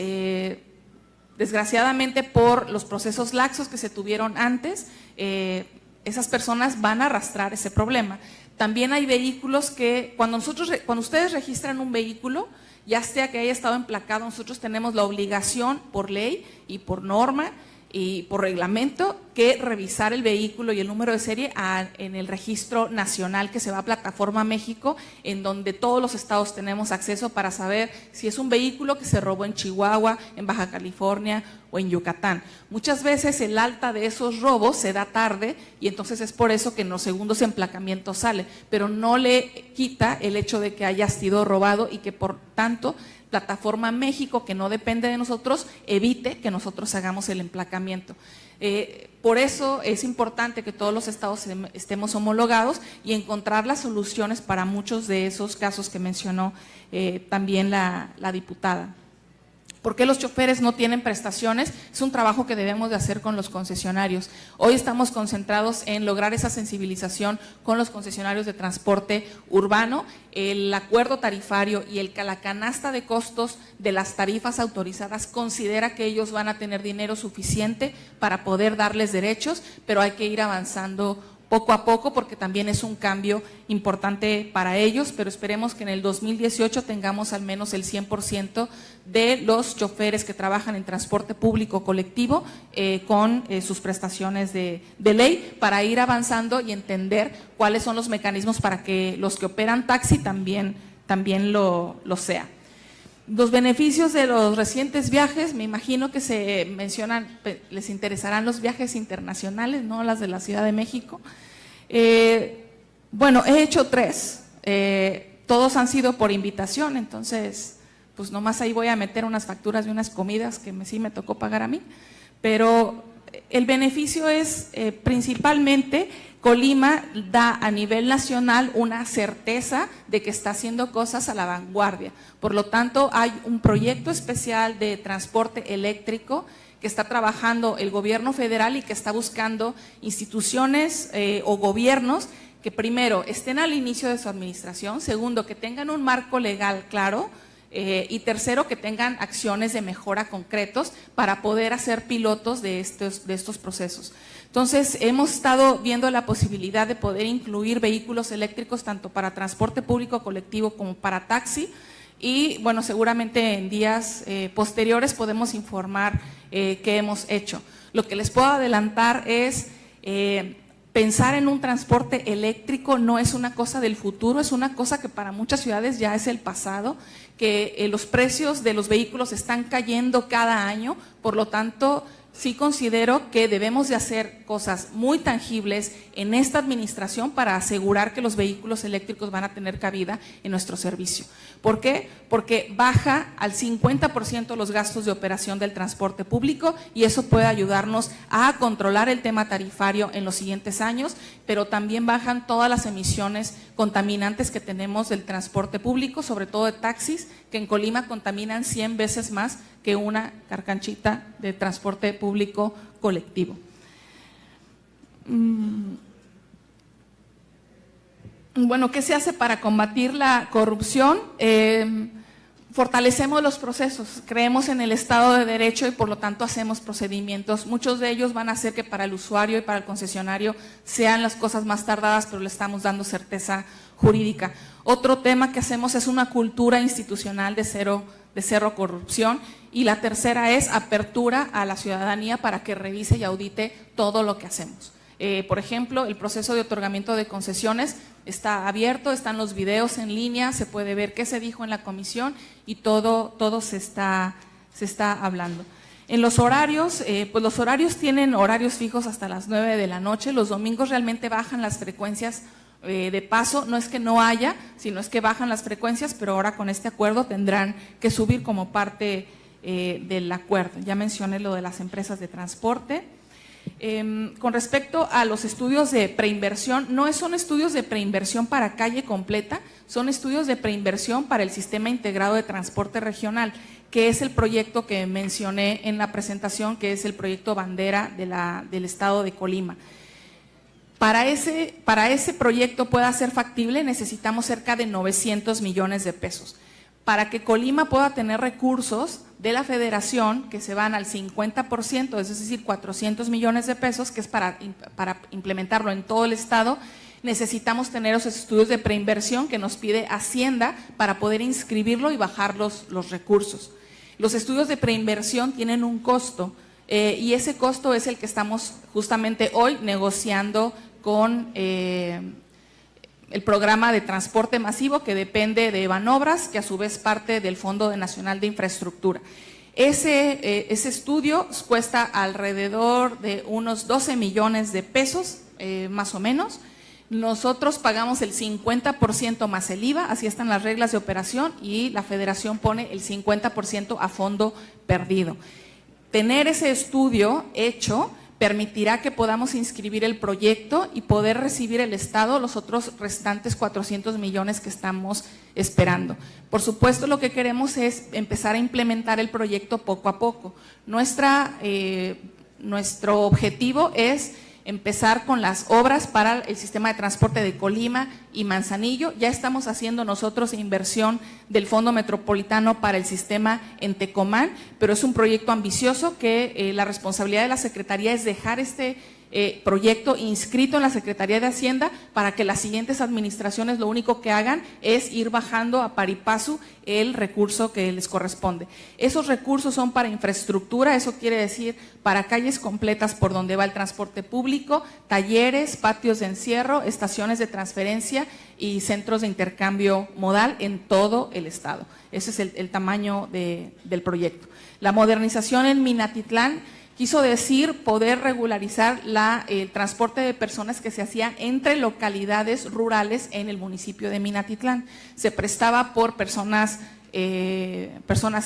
desgraciadamente por los procesos laxos que se tuvieron antes, esas personas van a arrastrar ese problema. También hay vehículos que cuando ustedes registran un vehículo, ya sea que haya estado emplacado, nosotros tenemos la obligación por ley y por norma y por reglamento que revisar el vehículo y el número de serie en el registro nacional que se va a Plataforma México, en donde todos los estados tenemos acceso para saber si es un vehículo que se robó en Chihuahua, en Baja California o en Yucatán. Muchas veces el alta de esos robos se da tarde y entonces es por eso que en los segundos emplacamientos sale, pero no le quita el hecho de que haya sido robado y que por tanto Plataforma México, que no depende de nosotros, evite que nosotros hagamos el emplacamiento. Por eso es importante que todos los estados estemos homologados y encontrar las soluciones para muchos de esos casos que mencionó también la diputada. ¿Por qué los choferes no tienen prestaciones? Es un trabajo que debemos de hacer con los concesionarios. Hoy estamos concentrados en lograr esa sensibilización con los concesionarios de transporte urbano. El acuerdo tarifario y la canasta de costos de las tarifas autorizadas considera que ellos van a tener dinero suficiente para poder darles derechos, pero hay que ir avanzando poco a poco porque también es un cambio importante para ellos, pero esperemos que en el 2018 tengamos al menos el 100% de los choferes que trabajan en transporte público colectivo con sus prestaciones de ley, para ir avanzando y entender cuáles son los mecanismos para que los que operan taxi también lo sea. Los beneficios de los recientes viajes, me imagino que se mencionan, les interesarán los viajes internacionales, no las de la Ciudad de México. Bueno, he hecho 3, todos han sido por invitación, entonces pues nomás ahí voy a meter unas facturas de unas comidas que sí me tocó pagar a mí, pero el beneficio es principalmente Colima da a nivel nacional una certeza de que está haciendo cosas a la vanguardia. Por lo tanto, hay un proyecto especial de transporte eléctrico que está trabajando el gobierno federal y que está buscando instituciones o gobiernos que primero estén al inicio de su administración, segundo, que tengan un marco legal claro, y tercero, que tengan acciones de mejora concretos para poder hacer pilotos de estos procesos. Entonces, hemos estado viendo la posibilidad de poder incluir vehículos eléctricos tanto para transporte público colectivo como para taxi, y bueno, seguramente en días posteriores podemos informar qué hemos hecho. Lo que les puedo adelantar es pensar en un transporte eléctrico no es una cosa del futuro, es una cosa que para muchas ciudades ya es el pasado, que los precios de los vehículos están cayendo cada año, por lo tanto, sí considero que debemos de hacer cosas muy tangibles en esta administración para asegurar que los vehículos eléctricos van a tener cabida en nuestro servicio. ¿Por qué? Porque baja al 50% los gastos de operación del transporte público y eso puede ayudarnos a controlar el tema tarifario en los siguientes años, pero también bajan todas las emisiones contaminantes que tenemos del transporte público, sobre todo de taxis, que en Colima contaminan 100 veces más que una carcanchita de transporte público colectivo. Bueno, ¿qué se hace para combatir la corrupción? Fortalecemos los procesos, creemos en el Estado de Derecho y por lo tanto hacemos procedimientos. Muchos de ellos van a hacer que para el usuario y para el concesionario sean las cosas más tardadas, pero le estamos dando certeza jurídica. Otro tema que hacemos es una cultura institucional de cero corrupción, y la tercera es apertura a la ciudadanía para que revise y audite todo lo que hacemos. Por ejemplo, el proceso de otorgamiento de concesiones está abierto, están los videos en línea, se puede ver qué se dijo en la comisión y todo se está hablando. En los horarios, pues los horarios tienen horarios fijos hasta las 9 de la noche, los domingos realmente bajan las frecuencias de paso, no es que no haya, sino es que bajan las frecuencias, pero ahora con este acuerdo tendrán que subir como parte del acuerdo. Ya mencioné lo de las empresas de transporte. Con respecto a los estudios de preinversión, no son estudios de preinversión para calle completa, son estudios de preinversión para el Sistema Integrado de Transporte Regional, que es el proyecto que mencioné en la presentación, que es el proyecto bandera del Estado de Colima. Para ese proyecto pueda ser factible necesitamos cerca de 900 millones de pesos. Para que Colima pueda tener recursos de la federación que se van al 50%, es decir, 400 millones de pesos, que es para implementarlo en todo el estado, necesitamos tener esos estudios de preinversión que nos pide Hacienda para poder inscribirlo y bajar los recursos. Los estudios de preinversión tienen un costo y ese costo es el que estamos justamente hoy negociando con el programa de transporte masivo que depende de Banobras, que a su vez parte del Fondo Nacional de Infraestructura. Ese estudio cuesta alrededor de unos 12 millones de pesos, más o menos. Nosotros pagamos el 50% más el IVA, así están las reglas de operación, y la federación pone el 50% a fondo perdido. Tener ese estudio hecho permitirá que podamos inscribir el proyecto y poder recibir el Estado los otros restantes 400 millones que estamos esperando. Por supuesto, lo que queremos es empezar a implementar el proyecto poco a poco. Nuestro objetivo es empezar con las obras para el sistema de transporte de Colima y Manzanillo. Ya estamos haciendo nosotros inversión del Fondo Metropolitano para el sistema en Tecomán, pero es un proyecto ambicioso que la responsabilidad de la Secretaría es dejar este proyecto inscrito en la Secretaría de Hacienda para que las siguientes administraciones lo único que hagan es ir bajando a par y paso el recurso que les corresponde. Esos recursos son para infraestructura, eso quiere decir para calles completas por donde va el transporte público, talleres, patios de encierro, estaciones de transferencia y centros de intercambio modal en todo el estado. Ese es el tamaño del proyecto. La modernización en Minatitlán quiso decir poder regularizar el transporte de personas que se hacían entre localidades rurales en el municipio de Minatitlán. Se prestaba por personas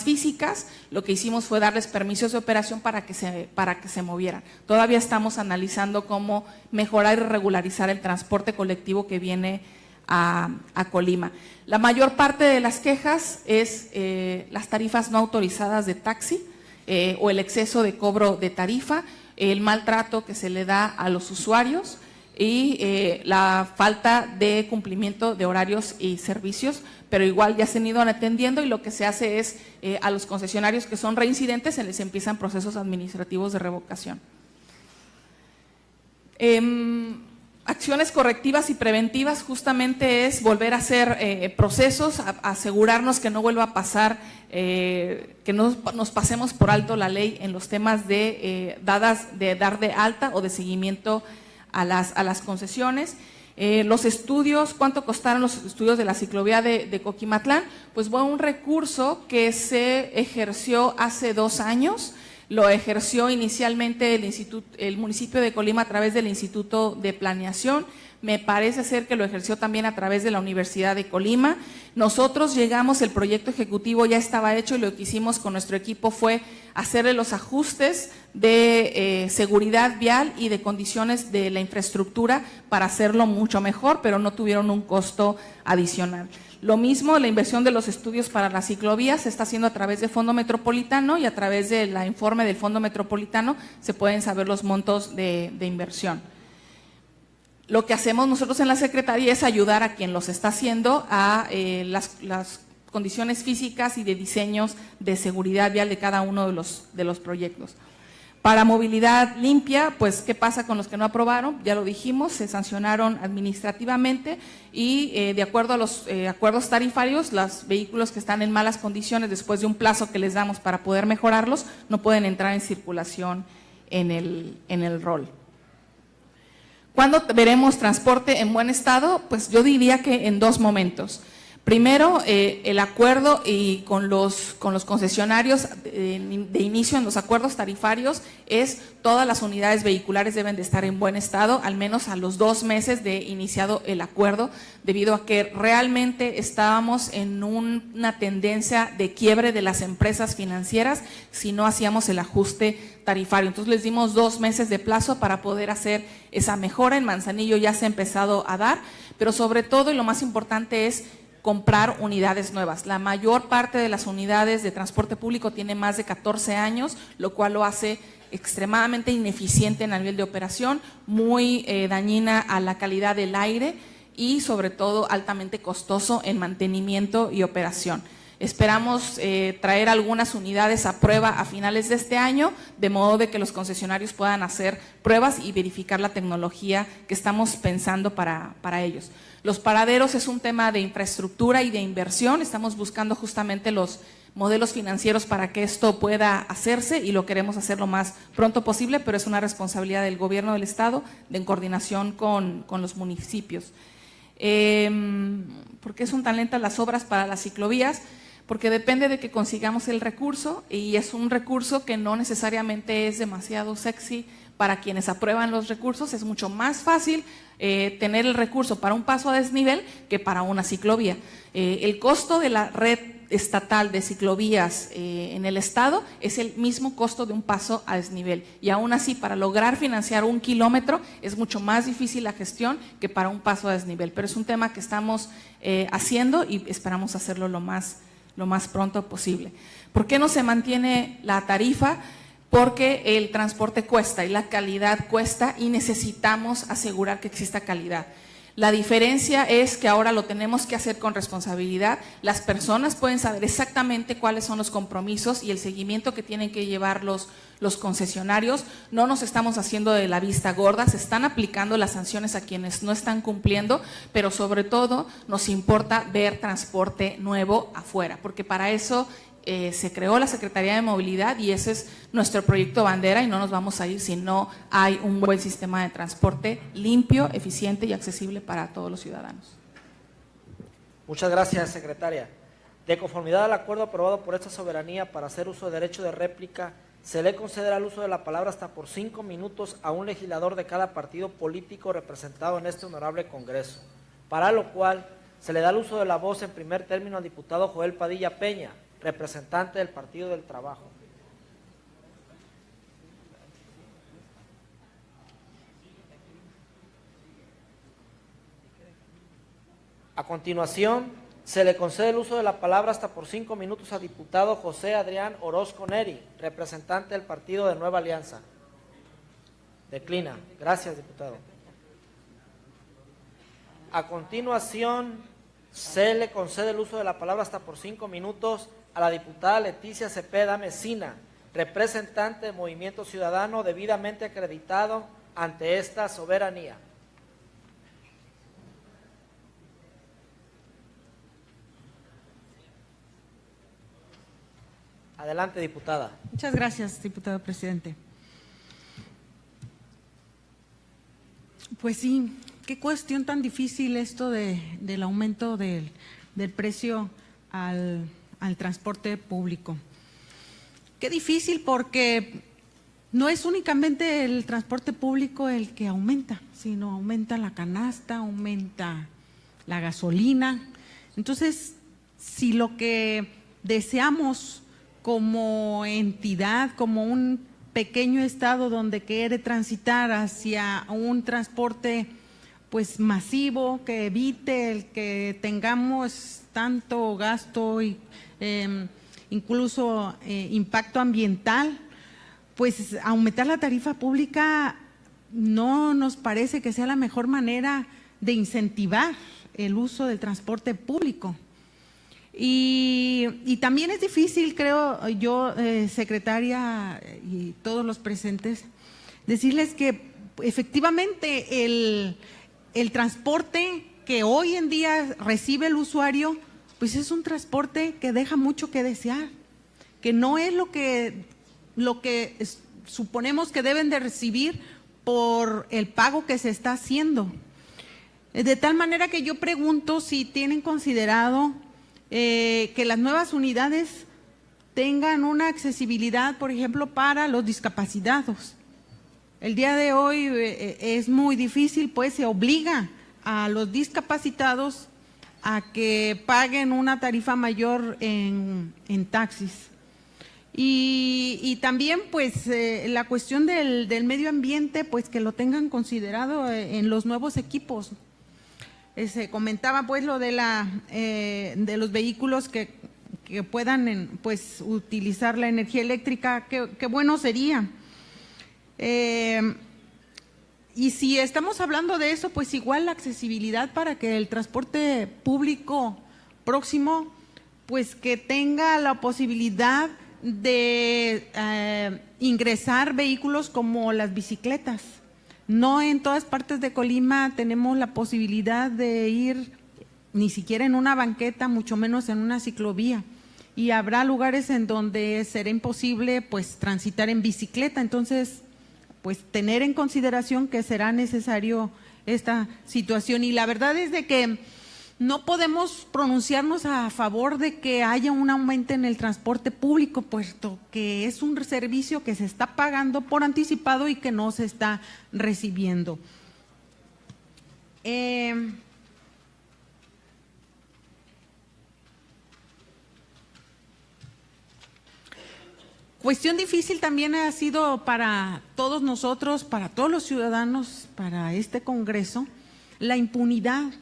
físicas, lo que hicimos fue darles permisos de operación para que se movieran. Todavía estamos analizando cómo mejorar y regularizar el transporte colectivo que viene a Colima. La mayor parte de las quejas es las tarifas no autorizadas de taxi, o el exceso de cobro de tarifa, el maltrato que se le da a los usuarios, y la falta de cumplimiento de horarios y servicios, pero igual ya se han ido atendiendo y lo que se hace es a los concesionarios que son reincidentes se les empiezan procesos administrativos de revocación. Acciones correctivas y preventivas justamente es volver a hacer procesos, asegurarnos que no vuelva a pasar, que no nos pasemos por alto la ley en los temas de dar de alta o de seguimiento a las concesiones. Los estudios, ¿cuánto costaron los estudios de la ciclovía de Coquimatlán? Pues fue un recurso que se ejerció hace 2 años. Lo ejerció inicialmente el municipio de Colima a través del Instituto de Planeación. Me parece ser que lo ejerció también a través de la Universidad de Colima. Nosotros llegamos, el proyecto ejecutivo ya estaba hecho y lo que hicimos con nuestro equipo fue hacerle los ajustes de seguridad vial y de condiciones de la infraestructura para hacerlo mucho mejor, pero no tuvieron un costo adicional. Lo mismo, la inversión de los estudios para las ciclovías se está haciendo a través del Fondo Metropolitano y a través del informe del Fondo Metropolitano se pueden saber los montos de inversión. Lo que hacemos nosotros en la Secretaría es ayudar a quien los está haciendo a las condiciones físicas y de diseños de seguridad vial de cada uno de los proyectos. Para movilidad limpia, pues, ¿qué pasa con los que no aprobaron? Ya lo dijimos, se sancionaron administrativamente y de acuerdo a los acuerdos tarifarios, los vehículos que están en malas condiciones después de un plazo que les damos para poder mejorarlos, no pueden entrar en circulación en el rol. ¿Cuándo veremos transporte en buen estado? Pues yo diría que en 2 momentos. Primero, el acuerdo y con los concesionarios de inicio en los acuerdos tarifarios es todas las unidades vehiculares deben de estar en buen estado, al menos a los 2 meses de iniciado el acuerdo, debido a que realmente estábamos en una tendencia de quiebre de las empresas financieras si no hacíamos el ajuste tarifario. Entonces les dimos 2 meses de plazo para poder hacer esa mejora. En Manzanillo ya se ha empezado a dar, pero sobre todo y lo más importante es comprar unidades nuevas. La mayor parte de las unidades de transporte público tiene más de 14 años, lo cual lo hace extremadamente ineficiente en el nivel de operación, muy dañina a la calidad del aire y sobre todo altamente costoso en mantenimiento y operación. Esperamos traer algunas unidades a prueba a finales de este año, de modo de que los concesionarios puedan hacer pruebas y verificar la tecnología que estamos pensando para ellos. Los paraderos es un tema de infraestructura y de inversión, estamos buscando justamente los modelos financieros para que esto pueda hacerse y lo queremos hacer lo más pronto posible, pero es una responsabilidad del gobierno del estado en coordinación con los municipios. ¿Por qué son tan lentas las obras para las ciclovías? Porque depende de que consigamos el recurso y es un recurso que no necesariamente es demasiado sexy para quienes aprueban los recursos. Es mucho más fácil tener el recurso para un paso a desnivel que para una ciclovía. El costo de la red estatal de ciclovías en el estado es el mismo costo de un paso a desnivel y aún así para lograr financiar 1 kilómetro es mucho más difícil la gestión que para un paso a desnivel, pero es un tema que estamos haciendo y esperamos hacerlo lo más pronto posible. ¿Por qué no se mantiene la tarifa? Porque el transporte cuesta y la calidad cuesta y necesitamos asegurar que exista calidad. La diferencia es que ahora lo tenemos que hacer con responsabilidad. Las personas pueden saber exactamente cuáles son los compromisos y el seguimiento que tienen que llevar los concesionarios. No nos estamos haciendo de la vista gorda, se están aplicando las sanciones a quienes no están cumpliendo, pero sobre todo nos importa ver transporte nuevo afuera, porque para eso se creó la Secretaría de Movilidad y ese es nuestro proyecto bandera y no nos vamos a ir si no hay un buen sistema de transporte limpio, eficiente y accesible para todos los ciudadanos. Muchas gracias, secretaria. De conformidad al acuerdo aprobado por esta soberanía para hacer uso de derecho de réplica, se le concederá el uso de la palabra hasta por 5 minutos a un legislador de cada partido político representado en este honorable Congreso, para lo cual se le da el uso de la voz en primer término al diputado Joel Padilla Peña, representante del Partido del Trabajo. A continuación, se le concede el uso de la palabra hasta por 5 minutos al diputado José Adrián Orozco Neri, representante del Partido de Nueva Alianza. Declina. Gracias, diputado. A continuación, se le concede el uso de la palabra hasta por 5 minutos a la diputada Leticia Cepeda Mesina, representante del Movimiento Ciudadano debidamente acreditado ante esta soberanía. Adelante, diputada. Muchas gracias, diputado presidente. Pues sí, qué cuestión tan difícil esto del aumento del precio al transporte público. Qué difícil, porque no es únicamente el transporte público el que aumenta, sino aumenta la canasta, aumenta la gasolina. Entonces, si lo que deseamos como entidad, como un pequeño estado donde quiere transitar hacia un transporte pues masivo, que evite el que tengamos tanto gasto y incluso impacto ambiental, pues aumentar la tarifa pública no nos parece que sea la mejor manera de incentivar el uso del transporte público. Y también es difícil, creo yo, secretaria y todos los presentes, decirles que efectivamente el transporte que hoy en día recibe el usuario, pues es un transporte que deja mucho que desear, que no es lo que suponemos que deben de recibir por el pago que se está haciendo. De tal manera que yo pregunto si tienen considerado que las nuevas unidades tengan una accesibilidad, por ejemplo, para los discapacitados. El día de hoy es muy difícil, pues se obliga a los discapacitados a que paguen una tarifa mayor en taxis. Y también pues la cuestión del medio ambiente, pues que lo tengan considerado en los nuevos equipos. Se comentaba pues lo de los vehículos que puedan pues utilizar la energía eléctrica, qué bueno sería. Y si estamos hablando de eso, pues igual la accesibilidad para que el transporte público próximo pues que tenga la posibilidad de ingresar vehículos como las bicicletas. No en todas partes de Colima tenemos la posibilidad de ir ni siquiera en una banqueta, mucho menos en una ciclovía. Y habrá lugares en donde será imposible pues transitar en bicicleta. Entonces, pues tener en consideración que será necesario esta situación. Y la verdad es de que no podemos pronunciarnos a favor de que haya un aumento en el transporte público, puesto que es un servicio que se está pagando por anticipado y que no se está recibiendo. Cuestión difícil también ha sido para todos nosotros, para todos los ciudadanos, para este Congreso, la impunidad.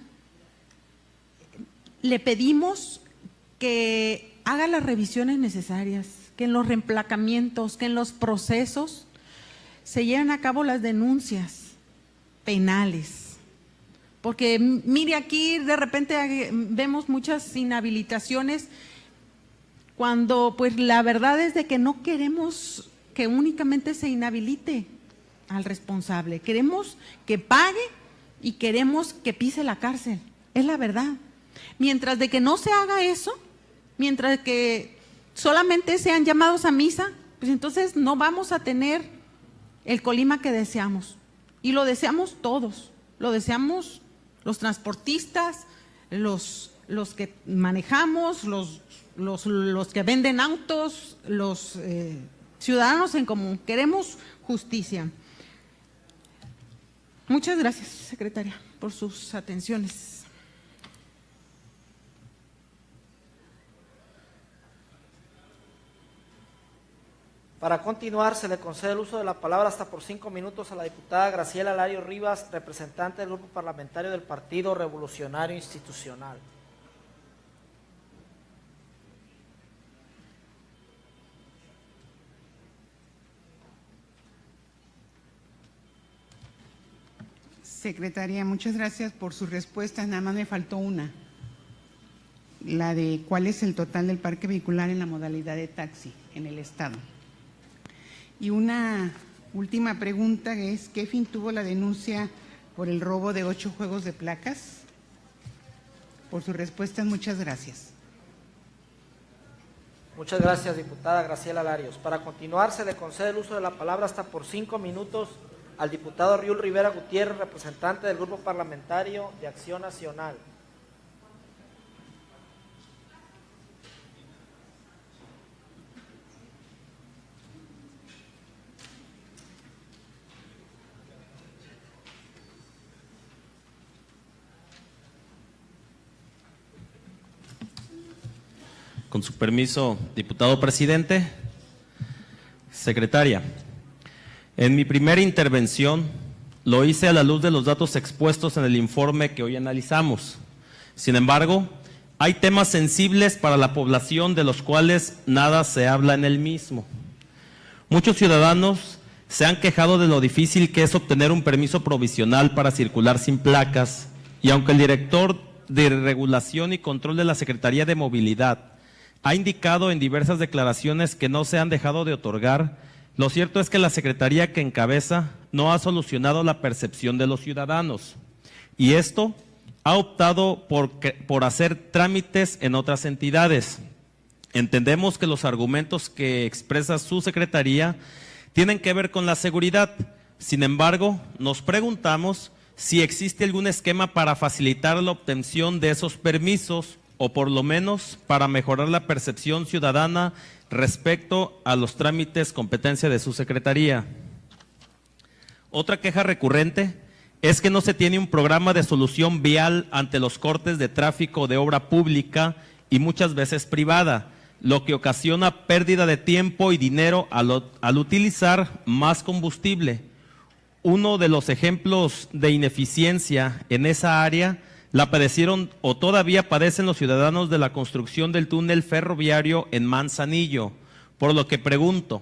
Le pedimos que haga las revisiones necesarias, que en los reemplacamientos, que en los procesos se lleven a cabo las denuncias penales. Porque mire, aquí de repente vemos muchas inhabilitaciones cuando pues la verdad es de que no queremos que únicamente se inhabilite al responsable, queremos que pague y queremos que pise la cárcel, es la verdad. Mientras de que no se haga eso, mientras que solamente sean llamados a misa, pues entonces no vamos a tener el Colima que deseamos. Y lo deseamos todos, lo deseamos los transportistas, los que manejamos, los que venden autos, los ciudadanos en común. Queremos justicia. Muchas gracias, secretaria, por sus atenciones. Para continuar, se le concede el uso de la palabra hasta por 5 minutos a la diputada Graciela Lario Rivas, representante del Grupo Parlamentario del Partido Revolucionario Institucional. Secretaria, muchas gracias por sus respuestas. Nada más me faltó una, la de cuál es el total del parque vehicular en la modalidad de taxi en el estado. Y una última pregunta es, ¿qué fin tuvo la denuncia por el robo de 8 juegos de placas? Por sus respuestas, muchas gracias. Muchas gracias, diputada Graciela Larios. Para continuar, se le concede el uso de la palabra hasta por 5 minutos al diputado Riul Rivera Gutiérrez, representante del Grupo Parlamentario de Acción Nacional. Con su permiso, diputado presidente, secretaria. En mi primera intervención lo hice a la luz de los datos expuestos en el informe que hoy analizamos. Sin embargo, hay temas sensibles para la población de los cuales nada se habla en el mismo. Muchos ciudadanos se han quejado de lo difícil que es obtener un permiso provisional para circular sin placas, y aunque el director de Regulación y Control de la Secretaría de Movilidad ha indicado en diversas declaraciones que no se han dejado de otorgar, lo cierto es que la Secretaría que encabeza no ha solucionado la percepción de los ciudadanos, y esto ha optado por hacer trámites en otras entidades. Entendemos que los argumentos que expresa su Secretaría tienen que ver con la seguridad. Sin embargo, nos preguntamos si existe algún esquema para facilitar la obtención de esos permisos, o por lo menos para mejorar la percepción ciudadana respecto a los trámites competencia de su Secretaría. Otra queja recurrente es que no se tiene un programa de solución vial ante los cortes de tráfico de obra pública y muchas veces privada, lo que ocasiona pérdida de tiempo y dinero al utilizar más combustible. Uno de los ejemplos de ineficiencia en esa área la padecieron o todavía padecen los ciudadanos de la construcción del túnel ferroviario en Manzanillo, por lo que pregunto,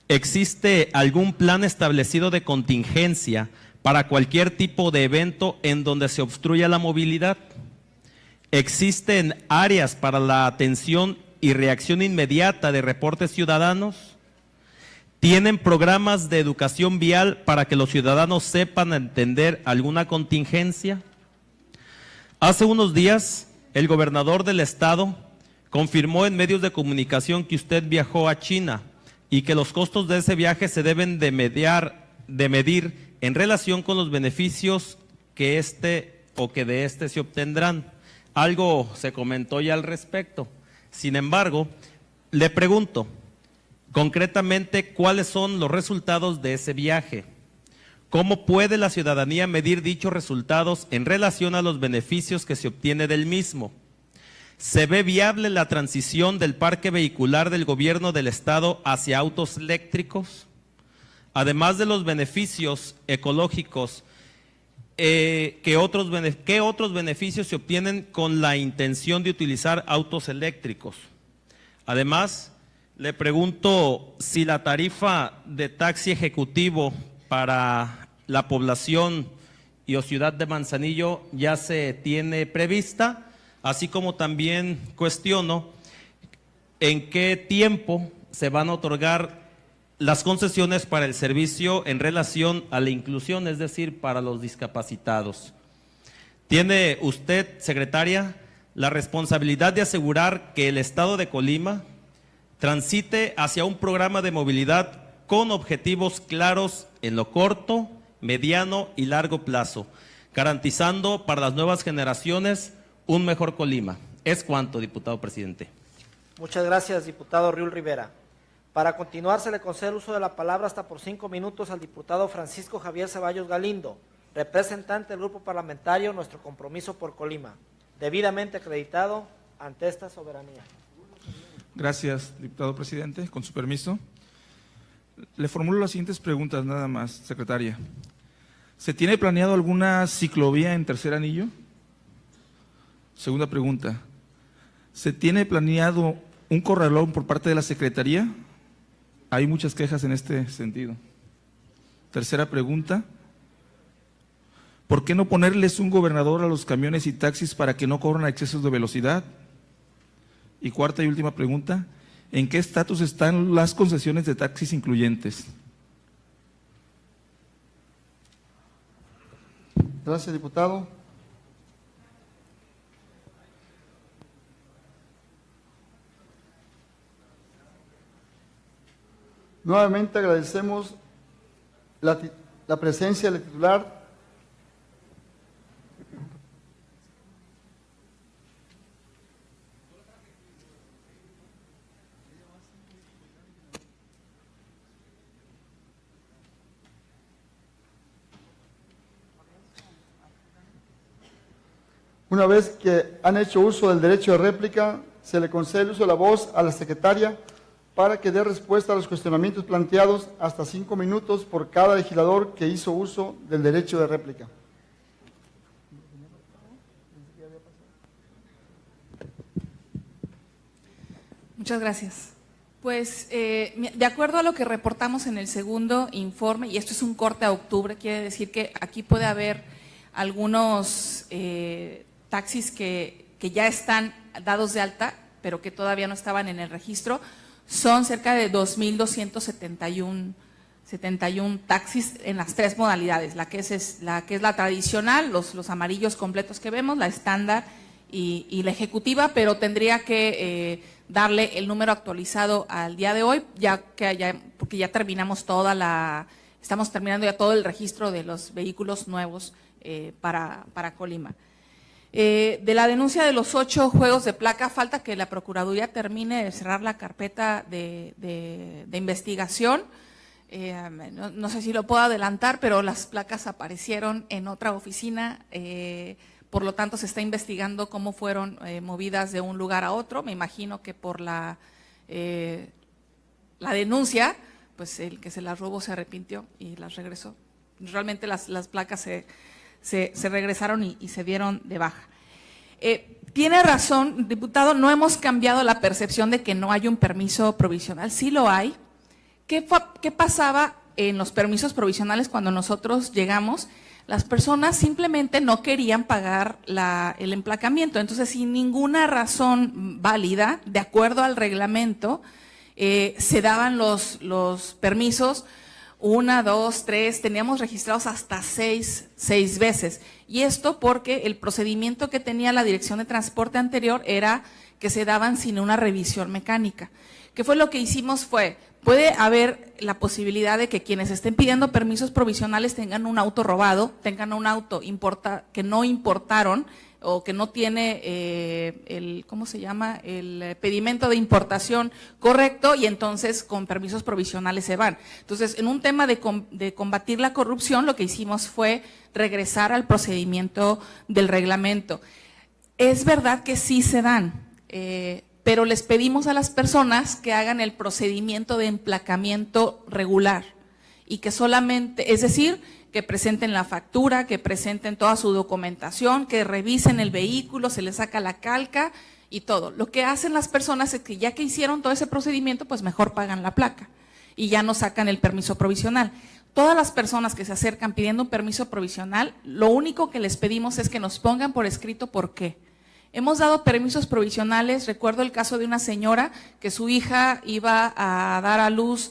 ¿existe algún plan establecido de contingencia para cualquier tipo de evento en donde se obstruya la movilidad? ¿Existen áreas para la atención y reacción inmediata de reportes ciudadanos? ¿Tienen programas de educación vial para que los ciudadanos sepan entender alguna contingencia? Hace unos días, el gobernador del estado confirmó en medios de comunicación que usted viajó a China y que los costos de ese viaje se deben de medir en relación con los beneficios que de este se obtendrán. Algo se comentó ya al respecto. Sin embargo, le pregunto, concretamente, ¿cuáles son los resultados de ese viaje? ¿Cómo puede la ciudadanía medir dichos resultados en relación a los beneficios que se obtiene del mismo? ¿Se ve viable la transición del parque vehicular del gobierno del estado hacia autos eléctricos? Además de los beneficios ecológicos, ¿qué otros beneficios se obtienen con la intención de utilizar autos eléctricos? Además, le pregunto si la tarifa de taxi ejecutivo para la población y o ciudad de Manzanillo ya se tiene prevista, así como también cuestiono en qué tiempo se van a otorgar las concesiones para el servicio en relación a la inclusión, es decir, para los discapacitados. Tiene usted, secretaria, la responsabilidad de asegurar que el estado de Colima transite hacia un programa de movilidad con objetivos claros en lo corto, mediano y largo plazo, garantizando para las nuevas generaciones un mejor Colima. Es cuanto, diputado presidente. Muchas gracias, diputado Riul Rivera. Para continuar, se le concede el uso de la palabra hasta por 5 minutos al diputado Francisco Javier Ceballos Galindo, representante del Grupo Parlamentario Nuestro Compromiso por Colima, debidamente acreditado ante esta soberanía. Gracias, diputado presidente. Con su permiso, le formulo las siguientes preguntas nada más, secretaria. ¿Se tiene planeado alguna ciclovía en Tercer Anillo? Segunda pregunta, ¿se tiene planeado un corralón por parte de la Secretaría? Hay muchas quejas en este sentido. Tercera pregunta, ¿Por qué no ponerles un gobernador a los camiones y taxis para que no corran a excesos de velocidad? Y cuarta y última pregunta, ¿en qué estatus están las concesiones de taxis incluyentes? Gracias, diputado. Nuevamente agradecemos la presencia del titular. Una vez que han hecho uso del derecho de réplica, se le concede el uso de la voz a la secretaria para que dé respuesta a los cuestionamientos planteados hasta 5 minutos por cada legislador que hizo uso del derecho de réplica. Muchas gracias. Pues de acuerdo a lo que reportamos en el segundo informe, y esto es un corte a octubre, quiere decir que aquí puede haber algunos taxis que ya están dados de alta, pero que todavía no estaban en el registro. Son cerca de 2.271 taxis en las 3 modalidades, la que es la tradicional, los amarillos completos que vemos, la estándar y la ejecutiva, pero tendría que darle el número actualizado al día de hoy, porque ya terminamos estamos terminando ya todo el registro de los vehículos nuevos para Colima. De la denuncia de los 8 juegos de placa, falta que la Procuraduría termine de cerrar la carpeta de investigación. No sé si lo puedo adelantar, pero las placas aparecieron en otra oficina, por lo tanto se está investigando cómo fueron movidas de un lugar a otro. Me imagino que por la denuncia, pues el que se las robó se arrepintió y las regresó. Realmente las placas se regresaron y se dieron de baja. Tiene razón, diputado, no hemos cambiado la percepción de que no hay un permiso provisional, sí lo hay. ¿Qué pasaba en los permisos provisionales cuando nosotros llegamos? Las personas simplemente no querían pagar el emplacamiento, entonces sin ninguna razón válida, de acuerdo al reglamento, se daban los permisos 1, 2, 3, teníamos registrados hasta 6 veces. Y esto porque el procedimiento que tenía la Dirección de Transporte anterior era que se daban sin una revisión mecánica. ¿Qué fue lo que hicimos? Puede haber la posibilidad de que quienes estén pidiendo permisos provisionales tengan un auto robado, tengan un auto que no importaron o que no tiene el pedimento de importación correcto, y entonces con permisos provisionales se van. Entonces, en un tema de combatir la corrupción, lo que hicimos fue regresar al procedimiento del reglamento. Es verdad que sí se dan, pero les pedimos a las personas que hagan el procedimiento de emplacamiento regular y que solamente, es decir, que presenten la factura, que presenten toda su documentación, que revisen el vehículo, se les saca la calca y todo. Lo que hacen las personas es que ya que hicieron todo ese procedimiento, pues mejor pagan la placa y ya no sacan el permiso provisional. Todas las personas que se acercan pidiendo un permiso provisional, lo único que les pedimos es que nos pongan por escrito por qué. Hemos dado permisos provisionales, recuerdo el caso de una señora que su hija iba a dar a luz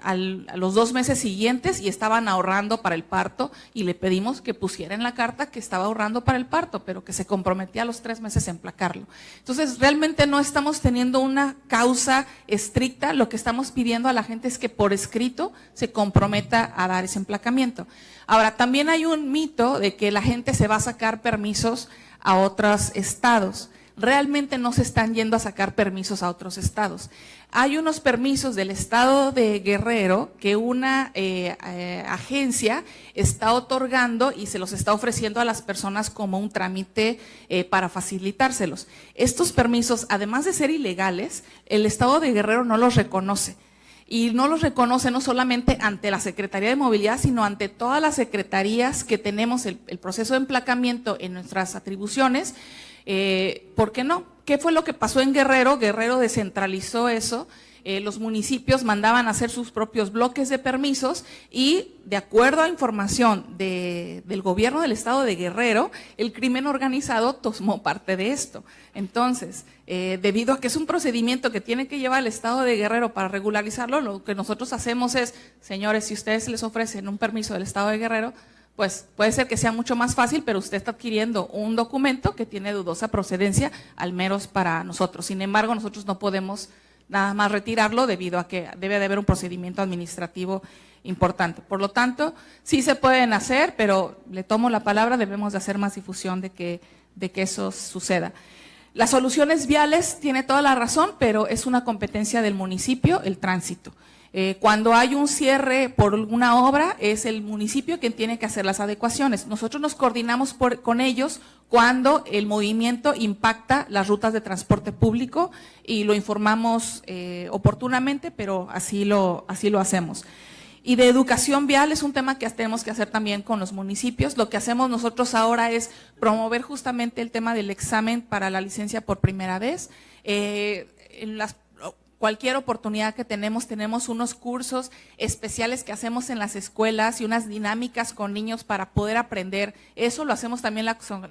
a los 2 meses siguientes y estaban ahorrando para el parto, y le pedimos que pusiera en la carta que estaba ahorrando para el parto, pero que se comprometía a los 3 meses a emplacarlo. Entonces, realmente no estamos teniendo una causa estricta, lo que estamos pidiendo a la gente es que por escrito se comprometa a dar ese emplacamiento. Ahora, también hay un mito de que la gente se va a sacar permisos a otros estados. Realmente no se están yendo a sacar permisos a otros estados. Hay unos permisos del estado de Guerrero que una agencia está otorgando y se los está ofreciendo a las personas como un trámite para facilitárselos. Estos permisos, además de ser ilegales, el estado de Guerrero no los reconoce. Y no los reconoce no solamente ante la Secretaría de Movilidad, sino ante todas las secretarías que tenemos el proceso de emplacamiento en nuestras atribuciones. ¿Por qué no? ¿Qué fue lo que pasó en Guerrero? Guerrero descentralizó eso los municipios mandaban a hacer sus propios bloques de permisos y, de acuerdo a información del gobierno del estado de Guerrero, el crimen organizado tomó parte de esto. Entonces, debido a que es un procedimiento que tiene que llevar el estado de Guerrero para regularizarlo, lo que nosotros hacemos es, señores, si ustedes les ofrecen un permiso del estado de Guerrero, pues puede ser que sea mucho más fácil, pero usted está adquiriendo un documento que tiene dudosa procedencia, al menos para nosotros. Sin embargo, nosotros no podemos nada más retirarlo debido a que debe de haber un procedimiento administrativo importante. Por lo tanto, sí se pueden hacer, pero le tomo la palabra, debemos de hacer más difusión de que eso suceda. Las soluciones viales, tiene toda la razón, pero es una competencia del municipio, el tránsito. Cuando hay un cierre por una obra, es el municipio quien tiene que hacer las adecuaciones. Nosotros nos coordinamos con ellos cuando el movimiento impacta las rutas de transporte público y lo informamos oportunamente, pero así lo hacemos. Y de educación vial es un tema que tenemos que hacer también con los municipios. Lo que hacemos nosotros ahora es promover justamente el tema del examen para la licencia por primera vez. En cualquier oportunidad que tenemos unos cursos especiales que hacemos en las escuelas y unas dinámicas con niños para poder aprender. Eso lo hacemos también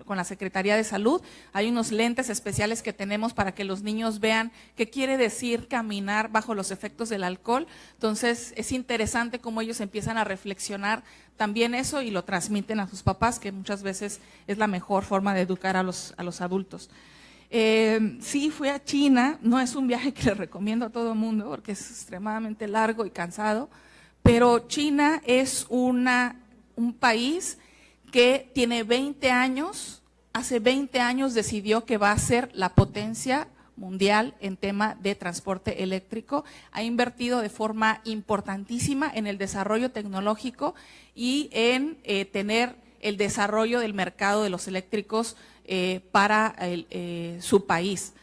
con la Secretaría de Salud. Hay unos lentes especiales que tenemos para que los niños vean qué quiere decir caminar bajo los efectos del alcohol. Entonces, es interesante cómo ellos empiezan a reflexionar también eso y lo transmiten a sus papás, que muchas veces es la mejor forma de educar a los adultos. Sí, fui a China, no es un viaje que le recomiendo a todo el mundo porque es extremadamente largo y cansado, pero China es un país que tiene 20 años, hace 20 años decidió que va a ser la potencia mundial en tema de transporte eléctrico, ha invertido de forma importantísima en el desarrollo tecnológico y en tener el desarrollo del mercado de los eléctricos para su país.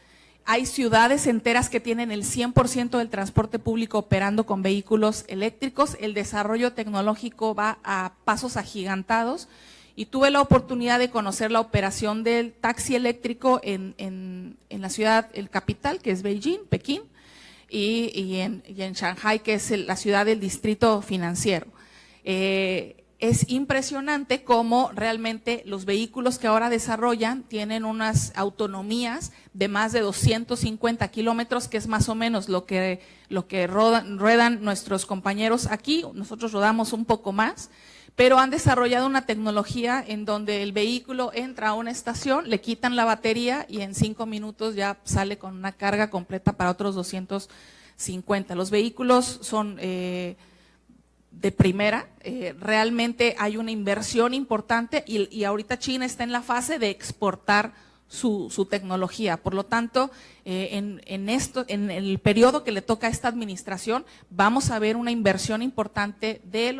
Hay ciudades enteras que tienen el 100% del transporte público operando con vehículos eléctricos. El desarrollo tecnológico va a pasos agigantados y tuve la oportunidad de conocer la operación del taxi eléctrico en la ciudad, el capital, que es Beijing, Pekín, y en Shanghai, que es la ciudad del distrito financiero. Es impresionante cómo realmente los vehículos que ahora desarrollan tienen unas autonomías de más de 250 kilómetros, que es más o menos lo que ruedan nuestros compañeros aquí. Nosotros rodamos un poco más, pero han desarrollado una tecnología en donde el vehículo entra a una estación, le quitan la batería y en 5 minutos ya sale con una carga completa para otros 250. Los vehículos son de primera, realmente hay una inversión importante y ahorita China está en la fase de exportar su tecnología. Por lo tanto, en el periodo que le toca a esta administración, vamos a ver una inversión importante de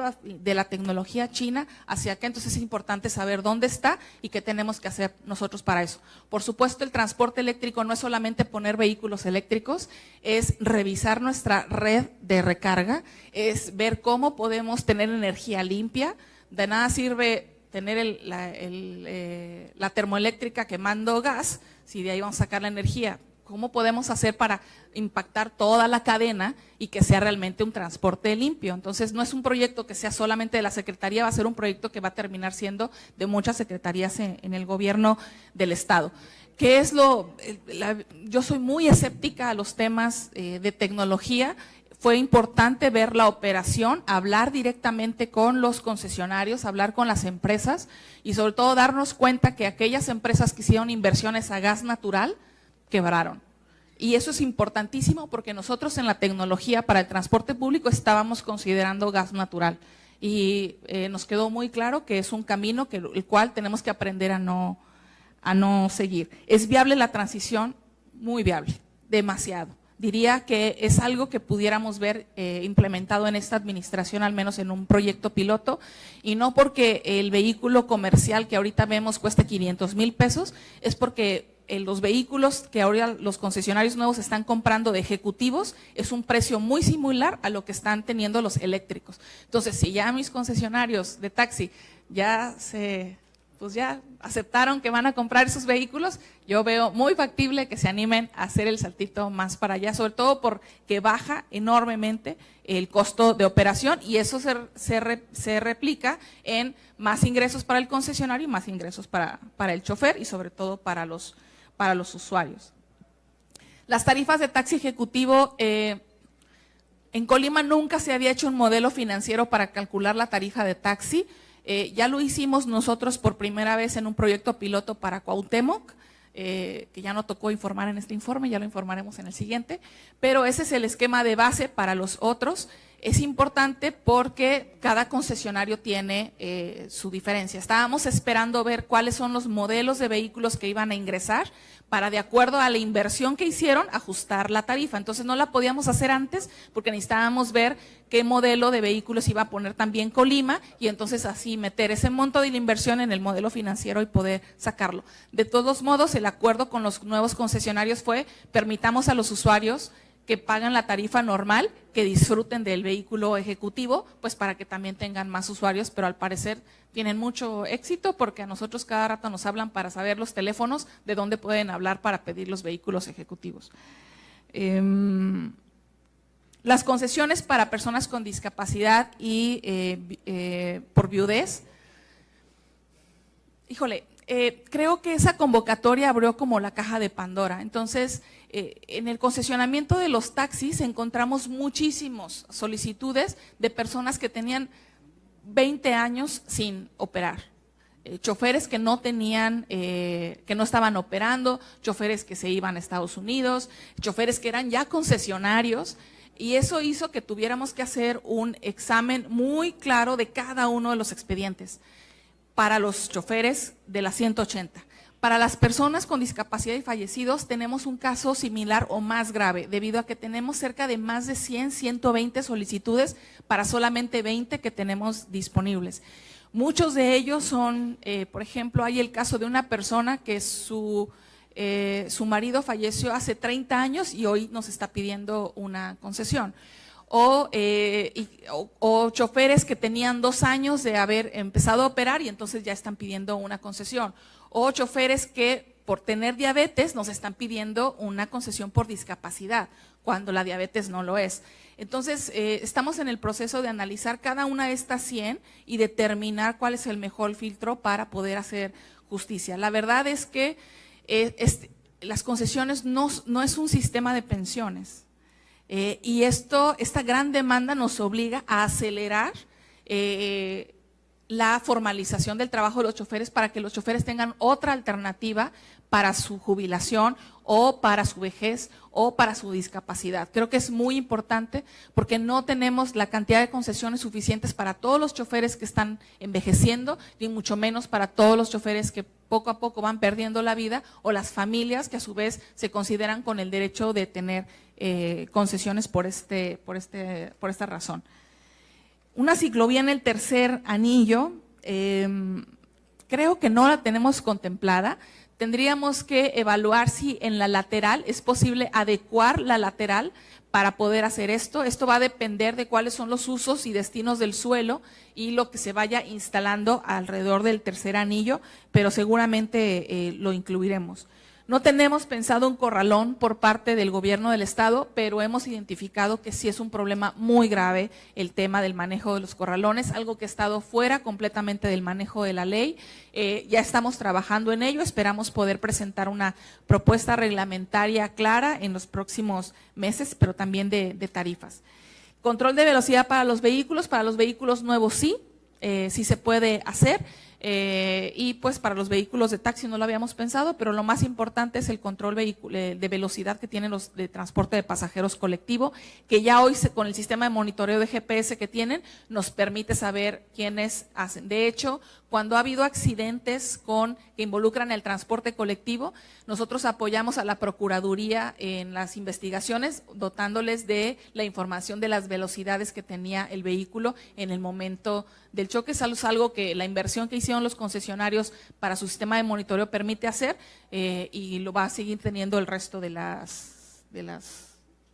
la tecnología china hacia acá. Entonces es importante saber dónde está y qué tenemos que hacer nosotros para eso. Por supuesto, el transporte eléctrico no es solamente poner vehículos eléctricos, es revisar nuestra red de recarga, es ver cómo podemos tener energía limpia. De nada sirve tener la termoeléctrica quemando gas, si de ahí vamos a sacar la energía. ¿Cómo podemos hacer para impactar toda la cadena y que sea realmente un transporte limpio? Entonces, no es un proyecto que sea solamente de la Secretaría, va a ser un proyecto que va a terminar siendo de muchas secretarías en el gobierno del Estado. ¿Qué es yo soy muy escéptica a los temas de tecnología. Fue importante ver la operación, hablar directamente con los concesionarios, hablar con las empresas y sobre todo darnos cuenta que aquellas empresas que hicieron inversiones a gas natural quebraron. Y eso es importantísimo porque nosotros en la tecnología para el transporte público estábamos considerando gas natural y nos quedó muy claro que es un camino el cual tenemos que aprender a no seguir. ¿Es viable la transición? Muy viable, demasiado. Diría que es algo que pudiéramos ver implementado en esta administración, al menos en un proyecto piloto, y no porque el vehículo comercial que ahorita vemos cueste 500,000 pesos, es porque los vehículos que ahora los concesionarios nuevos están comprando de ejecutivos es un precio muy similar a lo que están teniendo los eléctricos. Entonces, si ya mis concesionarios de taxi ya pues ya aceptaron que van a comprar esos vehículos, yo veo muy factible que se animen a hacer el saltito más para allá, sobre todo porque baja enormemente el costo de operación y eso se replica en más ingresos para el concesionario y más ingresos para el chofer y sobre todo para los usuarios. Las tarifas de taxi ejecutivo, en Colima nunca se había hecho un modelo financiero para calcular la tarifa de taxi. Ya lo hicimos nosotros por primera vez en un proyecto piloto para Cuauhtémoc, que ya no tocó informar en este informe, ya lo informaremos en el siguiente, pero ese es el esquema de base para los otros. Es importante porque cada concesionario tiene su diferencia. Estábamos esperando ver cuáles son los modelos de vehículos que iban a ingresar para, de acuerdo a la inversión que hicieron, ajustar la tarifa. Entonces no la podíamos hacer antes porque necesitábamos ver qué modelo de vehículos iba a poner también Colima y entonces así meter ese monto de la inversión en el modelo financiero y poder sacarlo. De todos modos, el acuerdo con los nuevos concesionarios fue: permitamos a los usuarios que pagan la tarifa normal, que disfruten del vehículo ejecutivo, pues para que también tengan más usuarios, pero al parecer tienen mucho éxito porque a nosotros cada rato nos hablan para saber los teléfonos de dónde pueden hablar para pedir los vehículos ejecutivos. Las concesiones para personas con discapacidad y por viudez, híjole, creo que esa convocatoria abrió como la caja de Pandora. Entonces, en el concesionamiento de los taxis encontramos muchísimas solicitudes de personas que tenían 20 años sin operar. Choferes que no tenían, que no estaban operando, choferes que se iban a Estados Unidos, choferes que eran ya concesionarios. Y eso hizo que tuviéramos que hacer un examen muy claro de cada uno de los expedientes para los choferes de la 180. Para las personas con discapacidad y fallecidos tenemos un caso similar o más grave, debido a que tenemos cerca de más de 100, 120 solicitudes para solamente 20 que tenemos disponibles. Muchos de ellos son, por ejemplo, hay el caso de una persona que su marido falleció hace 30 años y hoy nos está pidiendo una concesión. O choferes que tenían 2 años de haber empezado a operar y entonces ya están pidiendo una concesión. O choferes que por tener diabetes nos están pidiendo una concesión por discapacidad, cuando la diabetes no lo es. Entonces, estamos en el proceso de analizar cada una de estas 100 y determinar cuál es el mejor filtro para poder hacer justicia. La verdad es que las concesiones no es un sistema de pensiones. Y esta gran demanda nos obliga a acelerar la formalización del trabajo de los choferes para que los choferes tengan otra alternativa para su jubilación o para su vejez o para su discapacidad. Creo que es muy importante porque no tenemos la cantidad de concesiones suficientes para todos los choferes que están envejeciendo, ni mucho menos para todos los choferes que poco a poco van perdiendo la vida o las familias que a su vez se consideran con el derecho de tener concesiones por esta razón. Una ciclovía en el tercer anillo, creo que no la tenemos contemplada. Tendríamos que evaluar si en la lateral es posible adecuar la lateral para poder hacer esto. Esto va a depender de cuáles son los usos y destinos del suelo y lo que se vaya instalando alrededor del tercer anillo, pero seguramente lo incluiremos. No tenemos pensado un corralón por parte del gobierno del estado, pero hemos identificado que sí es un problema muy grave el tema del manejo de los corralones, algo que ha estado fuera completamente del manejo de la ley. Ya estamos trabajando en ello, esperamos poder presentar una propuesta reglamentaria clara en los próximos meses, pero también de tarifas. Control de velocidad para los vehículos nuevos sí se puede hacer. Y pues para los vehículos de taxi no lo habíamos pensado, pero lo más importante es el control de velocidad que tienen los de transporte de pasajeros colectivo, que ya hoy con el sistema de monitoreo de GPS que tienen nos permite saber quiénes hacen. De hecho, cuando ha habido accidentes que involucran el transporte colectivo, nosotros apoyamos a la Procuraduría en las investigaciones, dotándoles de la información de las velocidades que tenía el vehículo en el momento del choque. Es algo que la inversión que hicieron los concesionarios para su sistema de monitoreo permite hacer y lo va a seguir teniendo el resto de las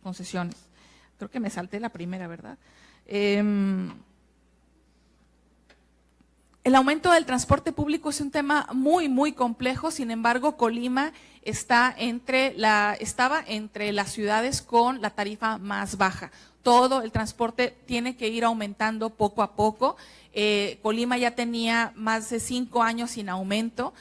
concesiones. Creo que me salté la primera, ¿verdad? El aumento del transporte público es un tema muy complejo, sin embargo, Colima estaba entre las ciudades con la tarifa más baja. Todo el transporte tiene que ir aumentando poco a poco. Colima ya tenía más de 5 años sin aumento.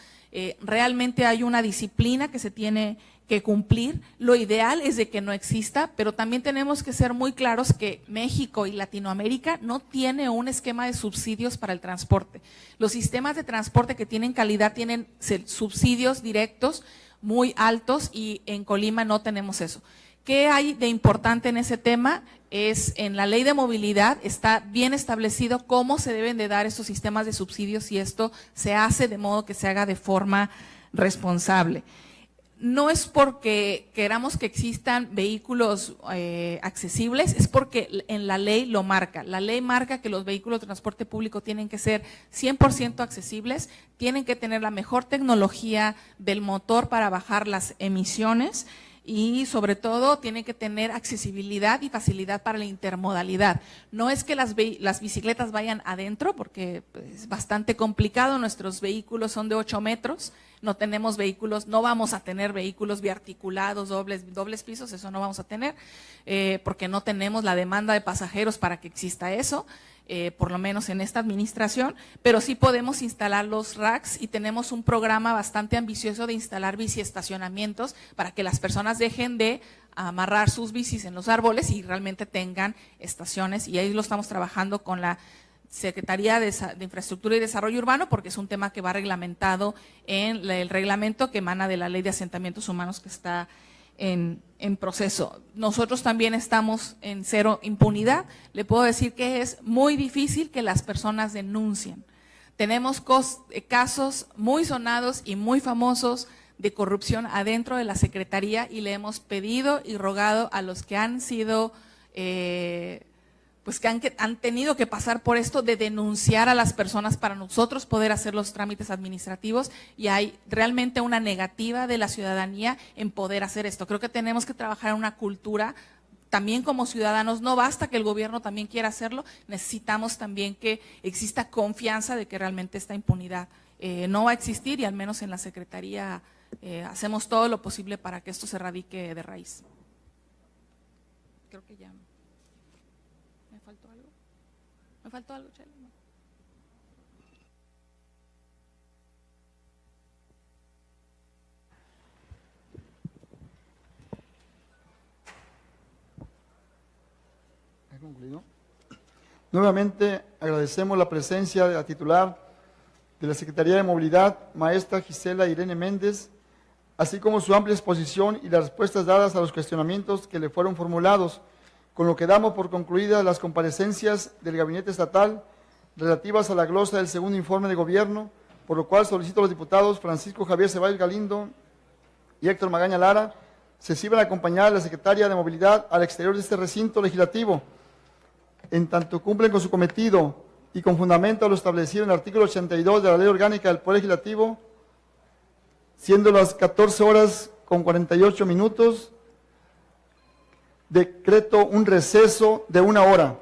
Realmente hay una disciplina que se tiene que cumplir. Lo ideal es de que no exista, pero también tenemos que ser muy claros que México y Latinoamérica no tiene un esquema de subsidios para el transporte. Los sistemas de transporte que tienen calidad tienen subsidios directos muy altos y en Colima no tenemos eso. ¿Qué hay de importante en ese tema? Es en la ley de movilidad está bien establecido cómo se deben de dar estos sistemas de subsidios y esto se hace de modo que se haga de forma responsable. No es porque queramos que existan vehículos accesibles, es porque en la ley lo marca. La ley marca que los vehículos de transporte público tienen que ser 100% accesibles, tienen que tener la mejor tecnología del motor para bajar las emisiones y sobre todo tienen que tener accesibilidad y facilidad para la intermodalidad. No es que las bicicletas vayan adentro porque es bastante complicado, nuestros vehículos son de 8 metros, no tenemos vehículos, no vamos a tener vehículos biarticulados, dobles pisos, eso no vamos a tener, porque no tenemos la demanda de pasajeros para que exista eso, por lo menos en esta administración, pero sí podemos instalar los racks y tenemos un programa bastante ambicioso de instalar biciestacionamientos para que las personas dejen de amarrar sus bicis en los árboles y realmente tengan estaciones, y ahí lo estamos trabajando con la Secretaría de Infraestructura y Desarrollo Urbano, porque es un tema que va reglamentado en el reglamento que emana de la Ley de Asentamientos Humanos que está en proceso. Nosotros también estamos en cero impunidad. Le puedo decir que es muy difícil que las personas denuncien. Tenemos casos muy sonados y muy famosos de corrupción adentro de la Secretaría y le hemos pedido y rogado a los que han sido pues que han tenido que pasar por esto de denunciar a las personas para nosotros poder hacer los trámites administrativos, y hay realmente una negativa de la ciudadanía en poder hacer esto. Creo que tenemos que trabajar en una cultura también como ciudadanos, no basta que el gobierno también quiera hacerlo, necesitamos también que exista confianza de que realmente esta impunidad no va a existir, y al menos en la Secretaría hacemos todo lo posible para que esto se erradique de raíz. Creo que ya. ¿Me faltó algo, Chela? No. ¿Ha concluido? Nuevamente agradecemos la presencia de la titular de la Secretaría de Movilidad, maestra Gisela Irene Méndez, así como su amplia exposición y las respuestas dadas a los cuestionamientos que le fueron formulados, con lo que damos por concluidas las comparecencias del Gabinete Estatal relativas a la glosa del segundo informe de gobierno, por lo cual solicito a los diputados Francisco Javier Ceballos Galindo y Héctor Magaña Lara se sirvan a acompañar a la Secretaria de Movilidad al exterior de este recinto legislativo, en tanto cumplen con su cometido y con fundamento a lo establecido en el artículo 82 de la Ley Orgánica del Poder Legislativo, siendo las 14:48, decreto un receso de 1 hora.